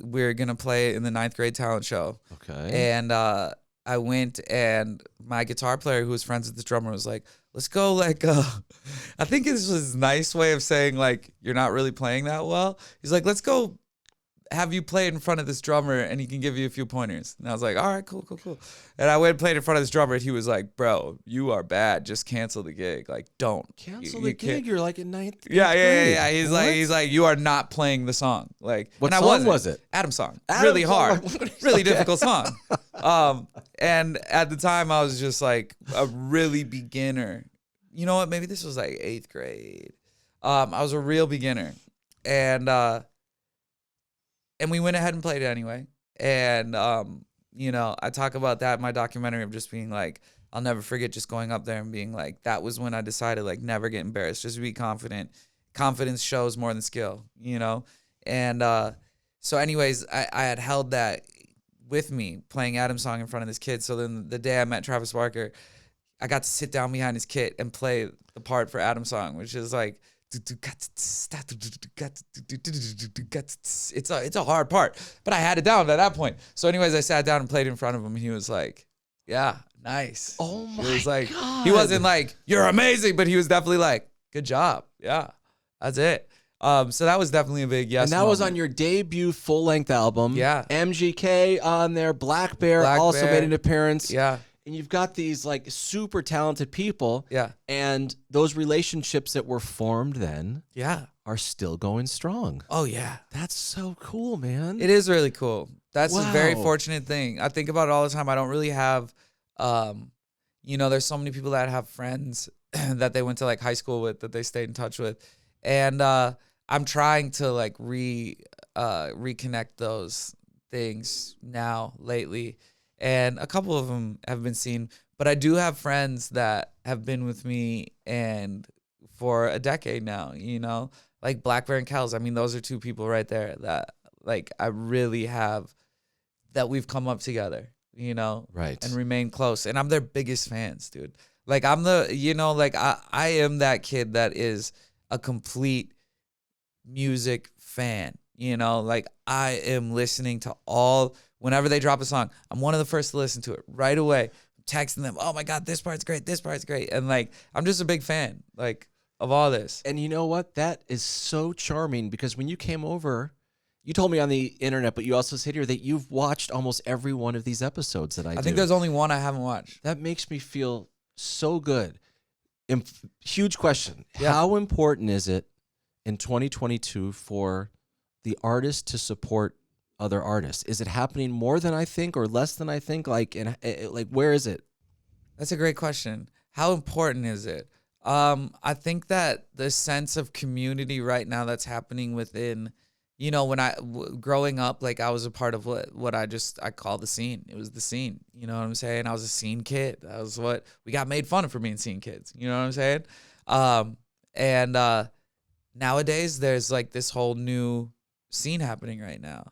we were gonna play in the 9th grade talent show. Okay. And I went, and my guitar player, who was friends with the drummer, was like, let's go, like, I think this was his nice way of saying, like, you're not really playing that well. He's like, let's go have you play in front of this drummer, and he can give you a few pointers. And I was like, all right, cool. And I went and played in front of this drummer, and he was like, bro, you are bad. Just cancel the gig. Like, don't. Cancel You the can't- gig? You're like in 9th Yeah. grade. He's like, you are not playing the song. Like, What and I song wasn't. was it? Adam's song. Adam's Really song. hard. What is- Really okay. difficult song. And at the time, I was just like a really beginner. You know what? Maybe this was like 8th grade. I was a real beginner, and we went ahead and played it anyway. And I talk about that in my documentary of just being like, I'll never forget just going up there and being like, that was when I decided, like, never get embarrassed, just be confident. Confidence shows more than skill, And so anyways, I had held that with me, playing Adam's song in front of this kid. So then the day I met Travis Barker, I got to sit down behind his kit and play the part for Adam's song, which is like, it's a hard part, but I had it down at that point. So anyways, I sat down and played in front of him, and he was like, yeah, nice. Oh my He was like, God. he wasn't like, you're amazing, but he was definitely like, good job. Yeah, that's it. So that was definitely a big yes. And that was moment. on your debut full-length album. Yeah. MGK on there. Black Bear Black also Bear. made an appearance. Yeah. And you've got these like super talented people. Yeah. And those relationships that were formed then Yeah. are still going strong. Oh yeah. That's so cool, man. It is really cool. That's a very Wow. fortunate thing. I think about it all the time. I don't really have, there's so many people that have friends that they went to like high school with, that they stayed in touch with. And I'm trying to like reconnect those things now lately. And a couple of them have been seen, but I do have friends that have been with me and for a decade now, like Black Bear and Kells. I mean, those are two people right there that like I really have, that we've come up together, Right. and remain close. And I'm their biggest fans, dude. Like I'm I am that kid that is a complete music fan, like I am listening to whenever they drop a song, I'm one of the first to listen to it right away. I'm texting them, oh my God, this part's great. And like, I'm just a big fan, like, of all this. And you know what? That is so charming because when you came over, you told me on the internet, but you also said here that you've watched almost every one of these episodes that I do. I think there's only one I haven't watched. That makes me feel so good. Huge question. Yeah. How important is it in 2022 for the artist to support other artists? Is it happening more than I think or less than I think? Like where is it? That's a great question. How important is it? I think that the sense of community right now that's happening within, you know, when growing up, like I was a part of what I call the scene. It was the scene. You know what I'm saying? I was a scene kid. That was what we got made fun of for being scene kids. You know what I'm saying? And nowadays there's like this whole new scene happening right now.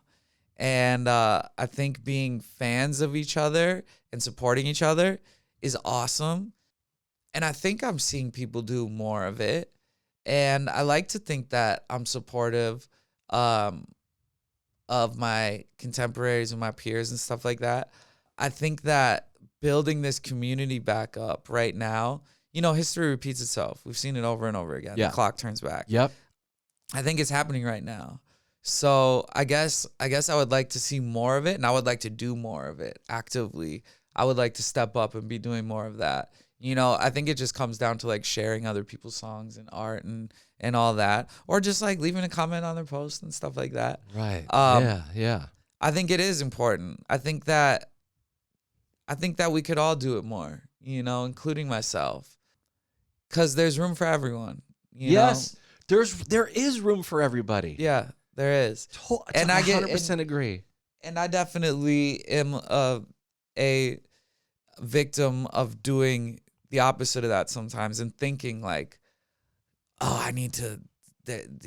And I think being fans of each other and supporting each other is awesome. And I think I'm seeing people do more of it. And I like to think that I'm supportive of my contemporaries and my peers and stuff like that. I think that building this community back up right now, you know, history repeats itself. We've seen it over and over again. Yeah. The clock turns back. Yep. I think it's happening right now. So I guess I would like to see more of it, and I would like to do more of it actively. I would like to step up and be doing more of that. You know, I think it just comes down to like sharing other people's songs and art and all that, or just like leaving a comment on their post and stuff like that. Right. Yeah. I think it is important. I think that we could all do it more, you know, including myself, because there's room for everyone. You Yes. know? There is room for everybody. Yeah, there is. And I 100% agree. And I definitely am a victim of doing the opposite of that sometimes and thinking like, oh, I need to,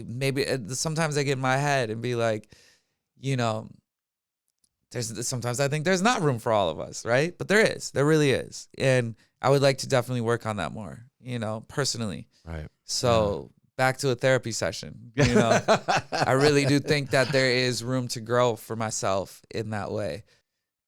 maybe sometimes I get in my head and be like, you know, sometimes I think there's not room for all of us, right? But there really is. And I would like to definitely work on that more, you know, personally. Right. So back to a therapy session, you know, I really do think that there is room to grow for myself in that way.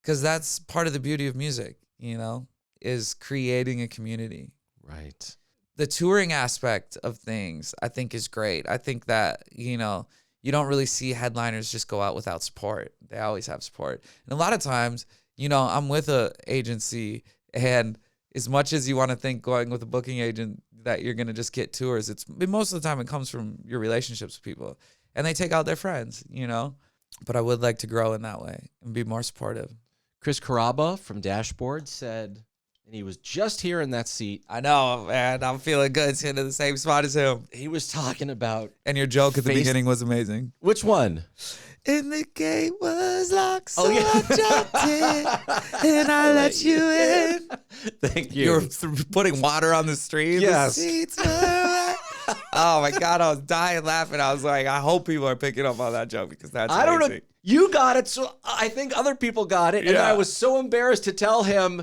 Because that's part of the beauty of music, you know, is creating a community. Right. The touring aspect of things, I think, is great. I think that, you know, you don't really see headliners just go out without support. They always have support. And a lot of times, you know, I'm with a agency, and as much as you want to think going with a booking agent that you're going to just get tours, most of the time it comes from your relationships with people, and they take out their friends, you know. But I would like to grow in that way and be more supportive. Chris Caraba from Dashboard said, and he was just here in that seat. I know, man. I'm feeling good sitting in the same spot as him. He was talking about And your joke at the beginning was amazing. which one? And the gate was locked, so Oh, yeah. I jumped in, and I let you in. Thank you. You were putting water on the street. Yes. The seats were right. Oh my God, I was dying laughing. I was like, I hope people are picking up on that joke because that's I don't know. amazing. You got it, so I think other people got it, and Yeah. I was so embarrassed to tell him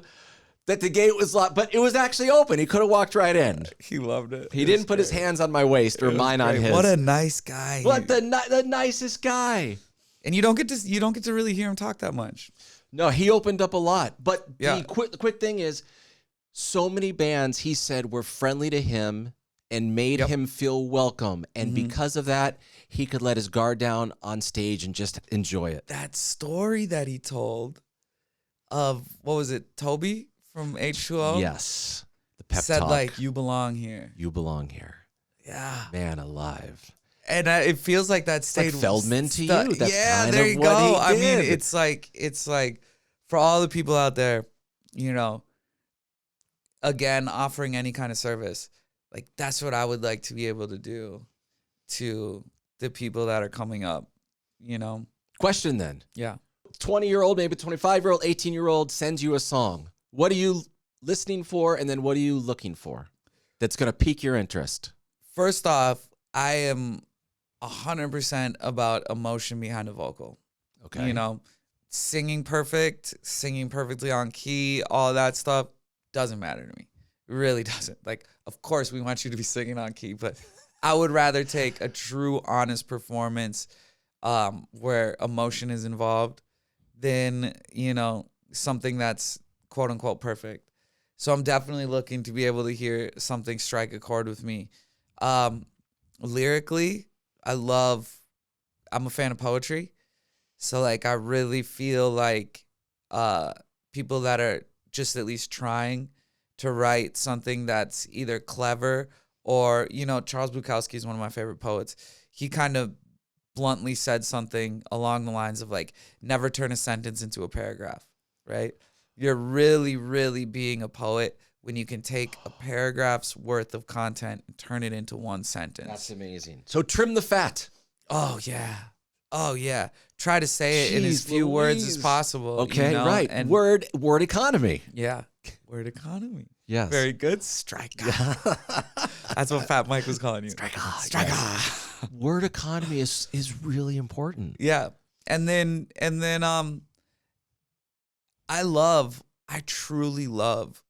that the gate was locked, but it was actually open. He could have walked right in. He loved it. He didn't put his hands on my waist or mine on his. What a nice guy. What the nicest guy. And you don't get to really hear him talk that much. No, he opened up a lot. But Yeah. the quick thing is, so many bands, he said, were friendly to him and made him feel welcome. And because of that, he could let his guard down on stage and just enjoy it. That story that he told of, what was it, Toby from H2O? Yes. The pep said talk. like, you belong here. You belong here. Yeah. Man alive. And it feels like that stayed like Feldman to you. That's yeah, kind there of you what go. he I mean, did. it's like for all the people out there, you know, again, offering any kind of service, like that's what I would like to be able to do to the people that are coming up, you know? Question then. Yeah. 20-year-old, maybe 25-year-old, 18-year-old sends you a song. What are you listening for, and then what are you looking for that's going to pique your interest? First off, I am 100% about emotion behind a vocal. Okay. You know, singing perfectly on key, all that stuff doesn't matter to me. It really doesn't. Like, of course, we want you to be singing on key, but I would rather take a true, honest performance where emotion is involved than, you know, something that's quote unquote perfect. So I'm definitely looking to be able to hear something strike a chord with me. Lyrically, I love I'm a fan of poetry. So like I really feel like people that are just at least trying to write something that's either clever or, you know, Charles Bukowski is one of my favorite poets. He kind of bluntly said something along the lines of like, never turn a sentence into a paragraph, right? You're really, really being a poet when you can take a paragraph's worth of content and turn it into one sentence. That's amazing. So trim the fat. Oh, yeah. Oh, yeah. Try to say it in as few words as possible. Okay, you know? right. And word economy. yeah. Word economy. Yes. Very good. Stryker. That's what Fat Mike was calling you. Stryker. Stryker. Word economy is really important. Yeah. And then I truly love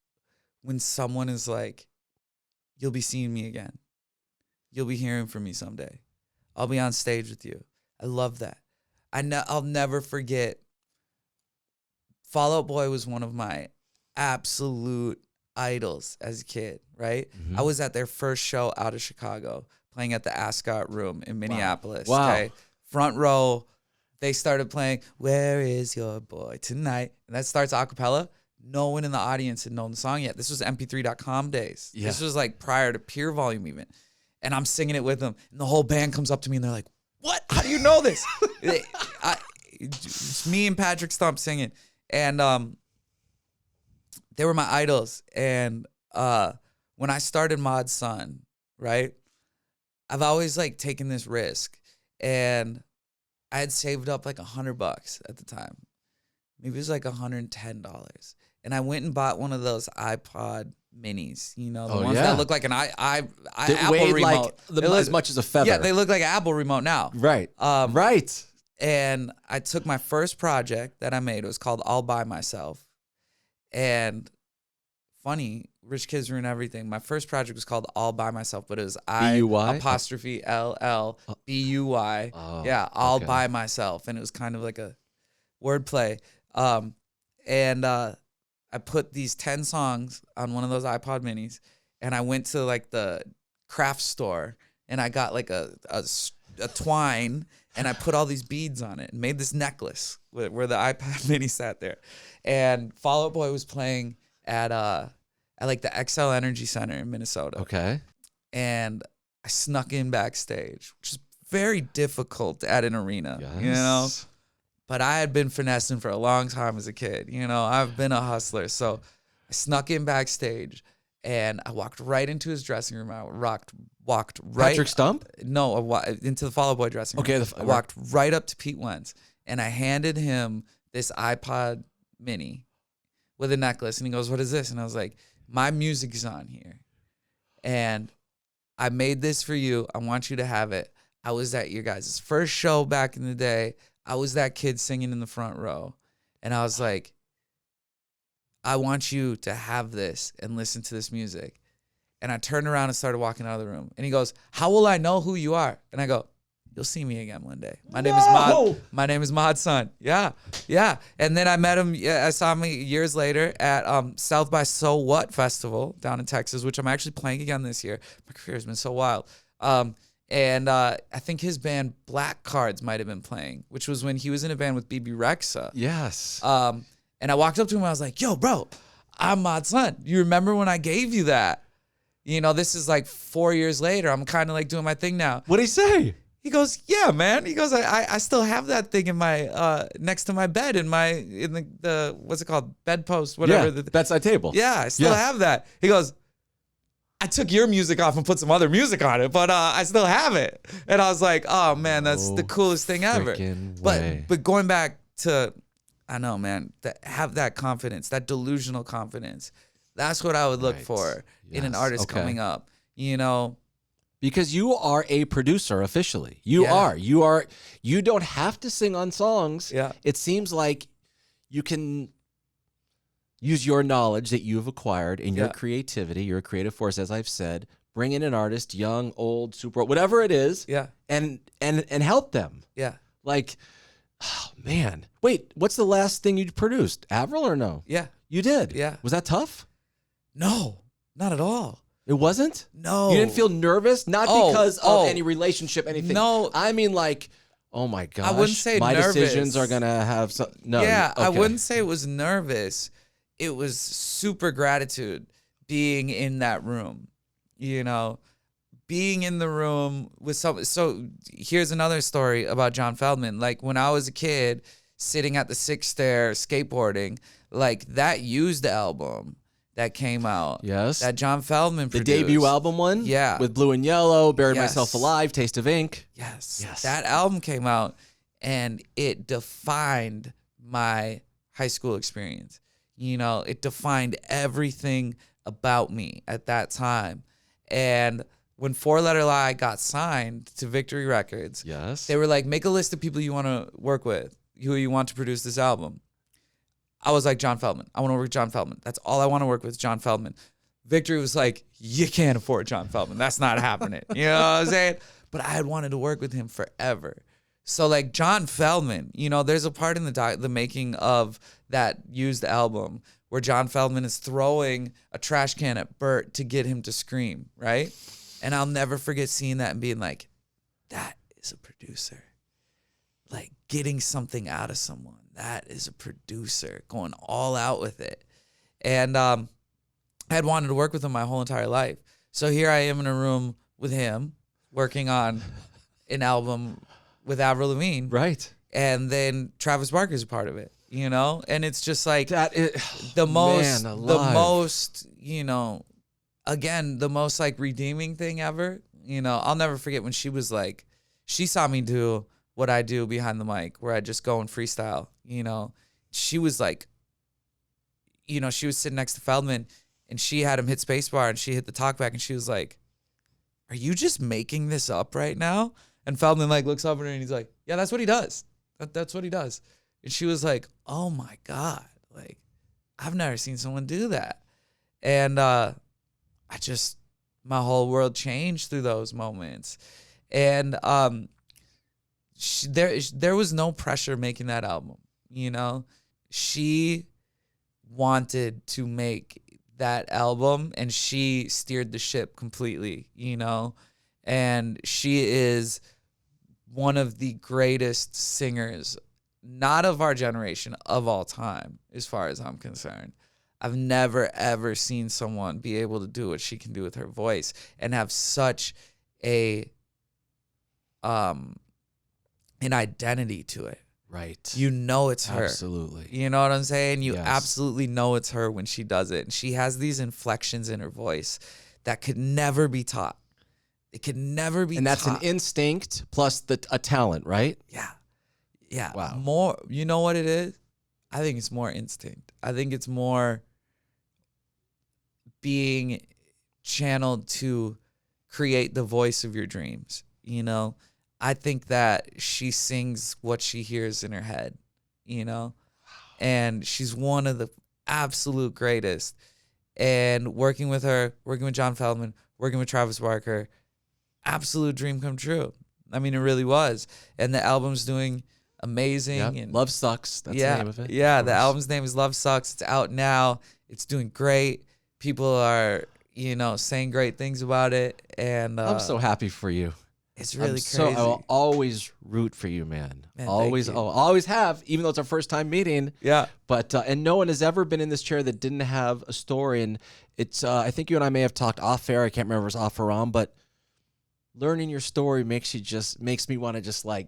when someone is like, you'll be seeing me again. You'll be hearing from me someday. I'll be on stage with you. I love that. I'll never forget. Fall Out Boy was one of my absolute idols as a kid, right? Mm-hmm. I was at their first show out of Chicago, playing at the Ascot Room in Minneapolis. Wow. Okay? Front row, they started playing "Where Is Your Boy Tonight," and that starts a cappella. No one in the audience had known the song yet. This was MP3.com days. Yeah. This was like prior to Pure Volume even. And I'm singing it with them, and the whole band comes up to me and they're like, "What? How do you know this?" It's me and Patrick Stump singing, and they were my idols. And when I started Mod Sun, right, I've always like taken this risk, and I had saved up like $100 at the time. Maybe it was like $110, and I went and bought one of those iPod minis, you know, the ones that look like an Apple weighed remote. like as much as a feather. Yeah, they look like an Apple remote now. Right. Right. And I took my first project that I made. It was called All By Myself. And funny, Rich Kids Ruin Everything. My first project was called All By Myself, but it was B-U-Y? apostrophe LLBUY. Oh, yeah, All okay. By Myself. And it was kind of like a wordplay. I put these 10 songs on one of those iPod minis, and I went to like the craft store, and I got like a twine, and I put all these beads on it and made this necklace where the iPod mini sat there. And Fall Out Boy was playing at like the XL Energy Center in Minnesota. Okay. And I snuck in backstage, which is very difficult at an arena, you know? But I had been finessing for a long time as a kid. You know, I've been a hustler. So I snuck in backstage, and I walked right into his dressing room. I walked right. Patrick Stump? No, into the Fall Out Boy dressing room. Okay. I walked right up to Pete Wentz, and I handed him this iPod mini with a necklace. And he goes, "What is this?" And I was like, "My music is on here. And I made this for you. I want you to have it. I was at your guys' first show back in the day. I was that kid singing in the front row." And I was like, "I want you to have this and listen to this music." And I turned around and started walking out of the room. And he goes, "How will I know who you are?" And I go, "You'll see me again one day. My name is Mod. My name is Mod Sun." Yeah, yeah. And then I met him. I saw him years later at South by So What Festival down in Texas, which I'm actually playing again this year. My career has been so wild. And I think his band Black Cards might have been playing, which was when he was in a band with BB Rexa. Yes. And I walked up to him and I was like, "Yo, bro, I'm Mod Sun. You remember when I gave you that?" You know, this is like 4 years later. I'm kind of like doing my thing now. What'd he say? He goes, "Yeah, man." He goes, I still have that thing in my next to my bed in the what's it called, bedpost, whatever. Yeah, bedside table. Yeah, I still have that. He goes, "I took your music off and put some other music on it, but I still have it." And I was like, "Oh man, that's the coolest thing ever." But going back to, I know, man, have that confidence, that delusional confidence. That's what I would look for in an artist coming up. You know. Because you are a producer officially. You are. You don't have to sing on songs. Yeah. It seems like you can use your knowledge that you've acquired and your creativity, your creative force, as I've said, bring in an artist, young, old, super, whatever it is, and help them. Yeah. Like, oh man. Wait, what's the last thing you produced? Avril or no? Yeah. You did? Yeah. Was that tough? No, not at all. It wasn't? No. You didn't feel nervous? Not because of any relationship, anything. No. I mean, like, Oh my gosh. I wouldn't say my nervous. decisions are going to have some. No. Yeah, I okay. wouldn't say it was nervous. It was super gratitude being in that room, you know, being in the room with some. So here's another story about John Feldman. Like when I was a kid sitting at the 6th stair skateboarding, like that used album that came out. Yes. That John Feldman The produced. debut album one? Yeah. With Blue and Yellow, Buried Yes. Myself Alive, Taste of Ink. Yes. Yes. That album came out and it defined my high school experience. You know, it defined everything about me at that time. And when 4 Letter Lie got signed to Victory Records, Yes. they were like, make a list of people you want to work with, who you want to produce this album. I was like, John Feldman. I want to work with John Feldman. That's all I want to work with, John Feldman. Victory was like, you can't afford John Feldman. That's not happening. You know what I'm saying? But I had wanted to work with him forever. So like John Feldman, you know, there's a part in the making of that used album where John Feldman is throwing a trash can at Bert to get him to scream, right? And I'll never forget seeing that and being like, that is a producer. Like getting something out of someone. That is a producer going all out with it. And I had wanted to work with him my whole entire life. So here I am in a room with him working on an album with Avril Lavigne. Right. And then Travis Barker's a part of it, you know? And it's just like That is, the most, man, the alive. most, you know, again, the most like redeeming thing ever. You know, I'll never forget when she was like, she saw me do what I do behind the mic where I just go and freestyle, you know. She was like, you know, she was sitting next to Feldman and she had him hit spacebar and she hit the talkback and she was like, are you just making this up right now? And Feldman like looks over at her and he's like, yeah, that's what he does. That's what he does. And she was like, oh my God, like I've never seen someone do that. And my whole world changed through those moments. And there was no pressure making that album, you know. She wanted to make that album and she steered the ship completely, you know. And she is one of the greatest singers, not of our generation, of all time, as far as I'm concerned. I've never, ever seen someone be able to do what she can do with her voice and have such an identity to it. Right. You know it's her. Absolutely. You know what I'm saying? You Yes. absolutely know it's her when she does it. And she has these inflections in her voice that could never be taught. It could never be taught. And that's an instinct plus a talent, right? Yeah. Yeah. Wow. More, you know what it is? I think it's more instinct. I think it's more being channeled to create the voice of your dreams. You know, I think that she sings what she hears in her head, you know, and she's one of the absolute greatest. And working with her, working with John Feldman, working with Travis Barker, absolute dream come true. I mean, it really was. And the album's doing amazing. Yep. And Love Sucks. That's the name of it. Yeah, Of the course. album's name is Love Sucks. It's out now. It's doing great. People are, you know, saying great things about it. And I'm so happy for you. it's really crazy. So I will always root for you, man. Man, thank always, you. always have, even though it's our first time meeting. Yeah. But and no one has ever been in this chair that didn't have a story. And it's I think you and I may have talked off air. I can't remember if it was off or on, but learning your story makes me want to just like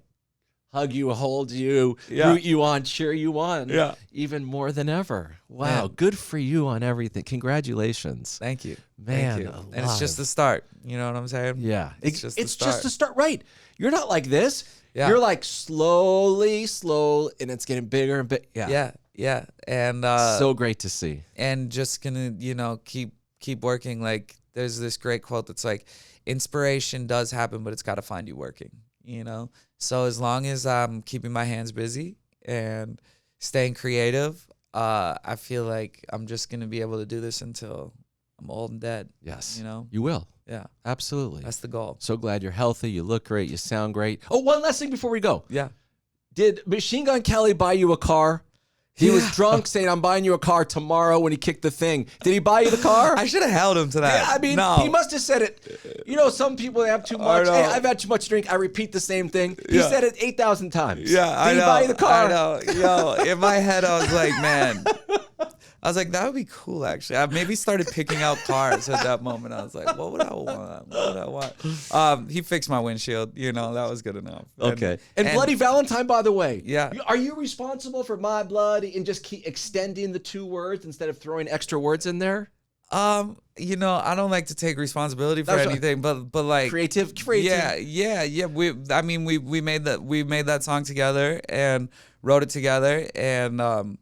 hug you, hold you, Yeah. root you on, cheer you on. Yeah. Even more than ever. Wow. Man. Good for you on everything. Congratulations. Thank you. Man, Thank you. And it's just the start. You know what I'm saying? Yeah. It's just the it's just start. the start. Right. You're not like this. Yeah. You're like slowly, and it's getting bigger and bigger. Yeah. Yeah. Yeah. And So great to see. and just gonna, you know, keep working. Like there's this great quote that's like, inspiration does happen, but it's got to find you working, you know? So as long as I'm keeping my hands busy and staying creative, I feel like I'm just going to be able to do this until I'm old and dead. Yes. You know? You will. Yeah. Absolutely. That's the goal. So glad you're healthy. You look great. You sound great. Oh, one last thing before we go. Yeah. Did Machine Gun Kelly buy you a car? He was drunk saying, I'm buying you a car tomorrow when he kicked the thing. Did he buy you the car? I should have held him to that. Yeah, I mean, no. he must have said it. You know, some people, they have too much. know. Hey, I've had too much drink. I repeat the same thing. He Yeah. said it 8,000 times. Yeah, I Did know. he buy you the car? I know. Yo, in my head, I was like, man. I was like, that would be cool, actually. I maybe started picking out cars at that moment. I was like, what would I want? What would I want? He fixed my windshield. You know, that was good enough. Okay. And Bloody Valentine, by the way. Yeah. Are you responsible for My Blood and just keep extending the 2 words instead of throwing extra words in there? You know, I don't like to take responsibility for That's anything, but like Creative. Yeah. We made that song together and wrote it together, and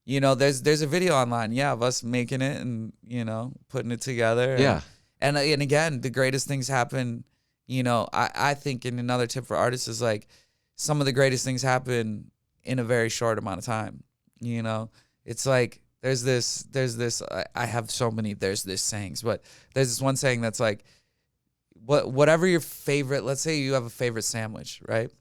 you know, there's a video online, of us making it and, you know, putting it together. Yeah. And again, the greatest things happen, you know, I think, in another tip for artists is like, some of the greatest things happen in a very short amount of time. You know, it's like, there's this, I have so many, there's this sayings, but there's this one saying that's like, whatever your favorite, let's say you have a favorite sandwich, right?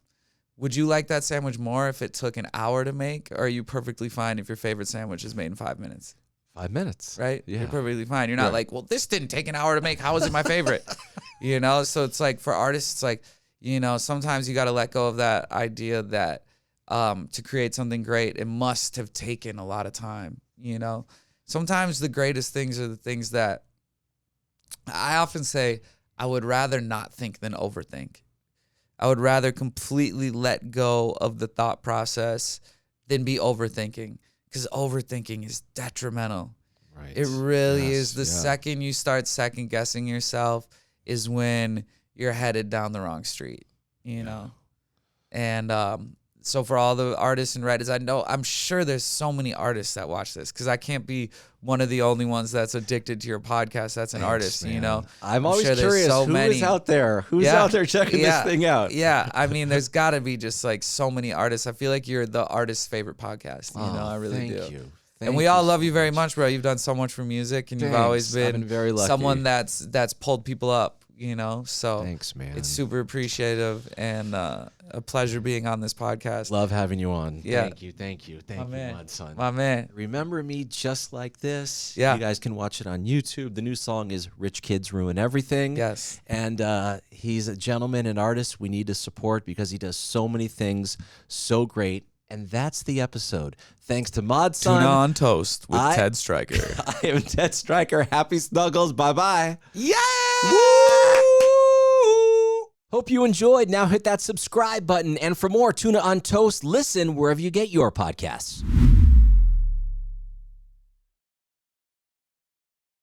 Would you like that sandwich more if it took an hour to make, or are you perfectly fine if your favorite sandwich is made in 5 minutes? 5 minutes. Right? Yeah. You're perfectly fine. You're not like, well, this didn't take an hour to make. How is it my favorite? You know? So it's like, for artists, it's like, you know, sometimes you got to let go of that idea that to create something great, it must have taken a lot of time. You know? Sometimes the greatest things are the things that, I often say, I would rather not think than overthink. I would rather completely let go of the thought process than be overthinking, because overthinking is detrimental. Right. It really Yes, is. The yeah. second you start second guessing yourself is when you're headed down the wrong street, you know? And so for all the artists and writers, I'm sure there's so many artists that watch this, because I can't be one of the only ones that's addicted to your podcast that's an artist, man. you know? I'm always sure there's curious, so who many. is out there? Who's out there checking this thing out? Yeah, I mean, there's got to be just like so many artists. I feel like you're the artist's favorite podcast, you know? I really thank do. you. And we all love you very much, bro. You've done so much for music, and you've always I've been been very lucky. someone that's pulled people up, you know? So Thanks, man. it's super appreciative, and a pleasure being on this podcast. Love having you on. Yeah. Thank you, man. Mud Son. My man. Remember Me Just Like This? Yeah. You guys can watch it on YouTube. The new song is Rich Kids Ruin Everything. Yes. And he's a gentleman and artist we need to support, because he does so many things so great. And that's the episode. Thanks to Mod Son. Tuna on Toast with Ted Stryker. I am Ted Stryker. Happy snuggles. Bye-bye. Yeah! Hope you enjoyed. Now hit that subscribe button. And for more Tuna on Toast, listen wherever you get your podcasts.